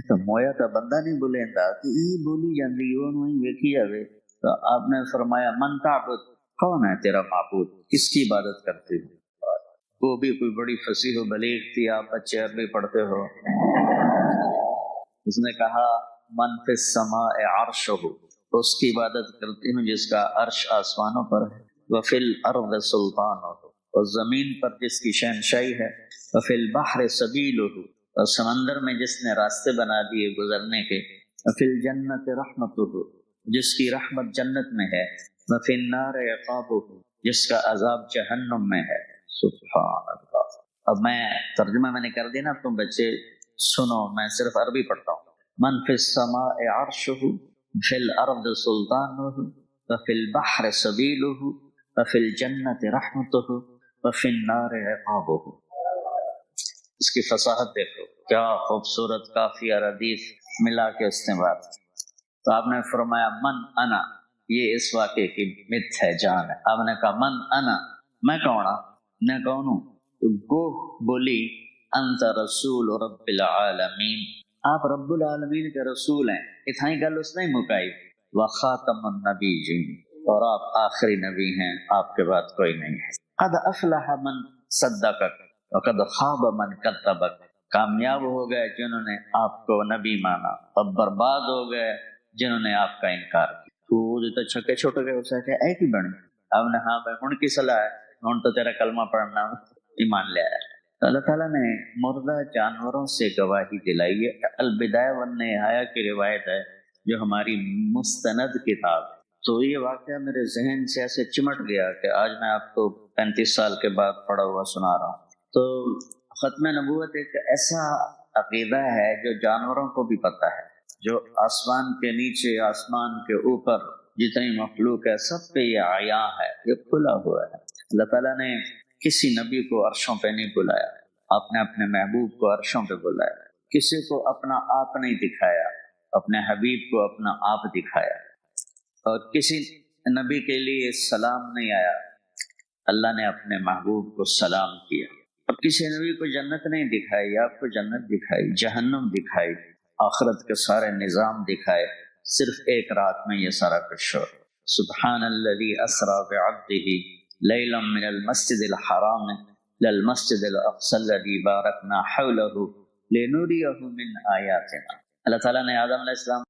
تو مویا تا بندہ نہیں بولیندا کہ یہ بولی جاندی اونوں ہی ویکھی جاوے۔ تو آپ نے فرمایا من تعبد، کون ہے تیرا معبود، کس کی عبادت کرتے ہو؟ وہ بھی کوئی بڑی فصیح و بلیغ تھی، آپ بچے عربی پڑھتے ہو۔ اس نے کہا من فی السماء عرشہ، اس کی عبادت کرتی ہوں جس کا عرش آسمانوں پر ہے، وفی الارض سلطانہ، اور زمین پر جس کی شہنشاہی ہے، وفی البحر سبیلہ، اور سمندر میں جس نے راستے بنا دیے گزرنے کے، وفی الجنت رحمتہ، جس کی رحمت جنت میں ہے، وفی النار عقابہ، جس کا عذاب جہنم میں ہے۔ سبحان اللہ۔ اب میں ترجمہ میں نے کر دیا نا، تم بچے سنو، میں صرف عربی پڑھتا ہوں۔ من فی السماء عرشہ، فی الارض سلطانہ، وفی البحر سبیلہ، وفی الجنت رحمتہ، وفی النار عقابہ۔ اس کی فصاحت دیکھو، کیا خوبصورت کافی اور حدیث ملا کے اس نے بات کی۔ تو آپ نے فرمایا من انا، یہ اس واقعے کی مت ہے، جان ہے۔ آپ نے کہا من انا، میں کون ہوں؟ میں کون ہوں؟ تو گو بولی انت رسول رب العالمین، آپ رب العالمین کے رسول ہیں۔ اتنی گل اس نے مکائی، وخاتم النبیین، اور آپ آخری نبی ہیں، آپ کے بعد کوئی نہیں ہے۔ قد افلح من صدقک وقد خاب من کذبک، کامیاب ہو گئے جنہوں نے آپ کو نبی مانا، اور برباد ہو گئے جنہوں نے آپ کا انکار کیا۔ تو چھکے چھوٹے گئے، اسے کہ اے کی بنی؟ آپ نے ہاں بھائی ہن کی صلاح ہے، ہن تو تیرا کلمہ پڑھنا ایمان لے آیا۔ تو اللہ تعالیٰ نے مردہ جانوروں سے گواہی دلائی ہے۔ البدایہ والنہایہ کی روایت ہے جو ہماری مستند کتاب ہے۔ تو یہ واقعہ میرے ذہن سے ایسے چمٹ گیا کہ آج میں آپ کو 35 سال کے بعد پڑھا ہوا سنا رہا ہوں۔ تو ختم نبوت ایک ایسا عقیدہ ہے جو جانوروں کو بھی پتہ ہے، جو آسمان کے نیچے، آسمان کے اوپر جتنی مخلوق ہے، سب پہ یہ عیاں ہے، یہ کھلا ہوا ہے۔ اللہ تعالیٰ نے کسی نبی کو عرشوں پہ نہیں بلایا، آپ نے اپنے محبوب کو عرشوں پہ بلایا۔ کسی کو اپنا آپ نہیں دکھایا، اپنے حبیب کو اپنا آپ دکھایا۔ اور کسی نبی کے لیے سلام نہیں آیا، اللہ نے اپنے محبوب کو سلام کیا۔ اور کسی نبی کو جنت نہیں دکھائی، آپ کو جنت دکھائی، جہنم دکھائی، آخرت کے سارے نظام دکھائے، صرف ایک رات میں یہ سارا کچھ ہو۔ سبحان الذی اسری بعبدہ لیلا من المسجد الحرام للمسجد الاقصی الذی بارکنا حولہ لنریہ من آیاتنا۔ اللہ تعالیٰ نے آدم علیہ السلام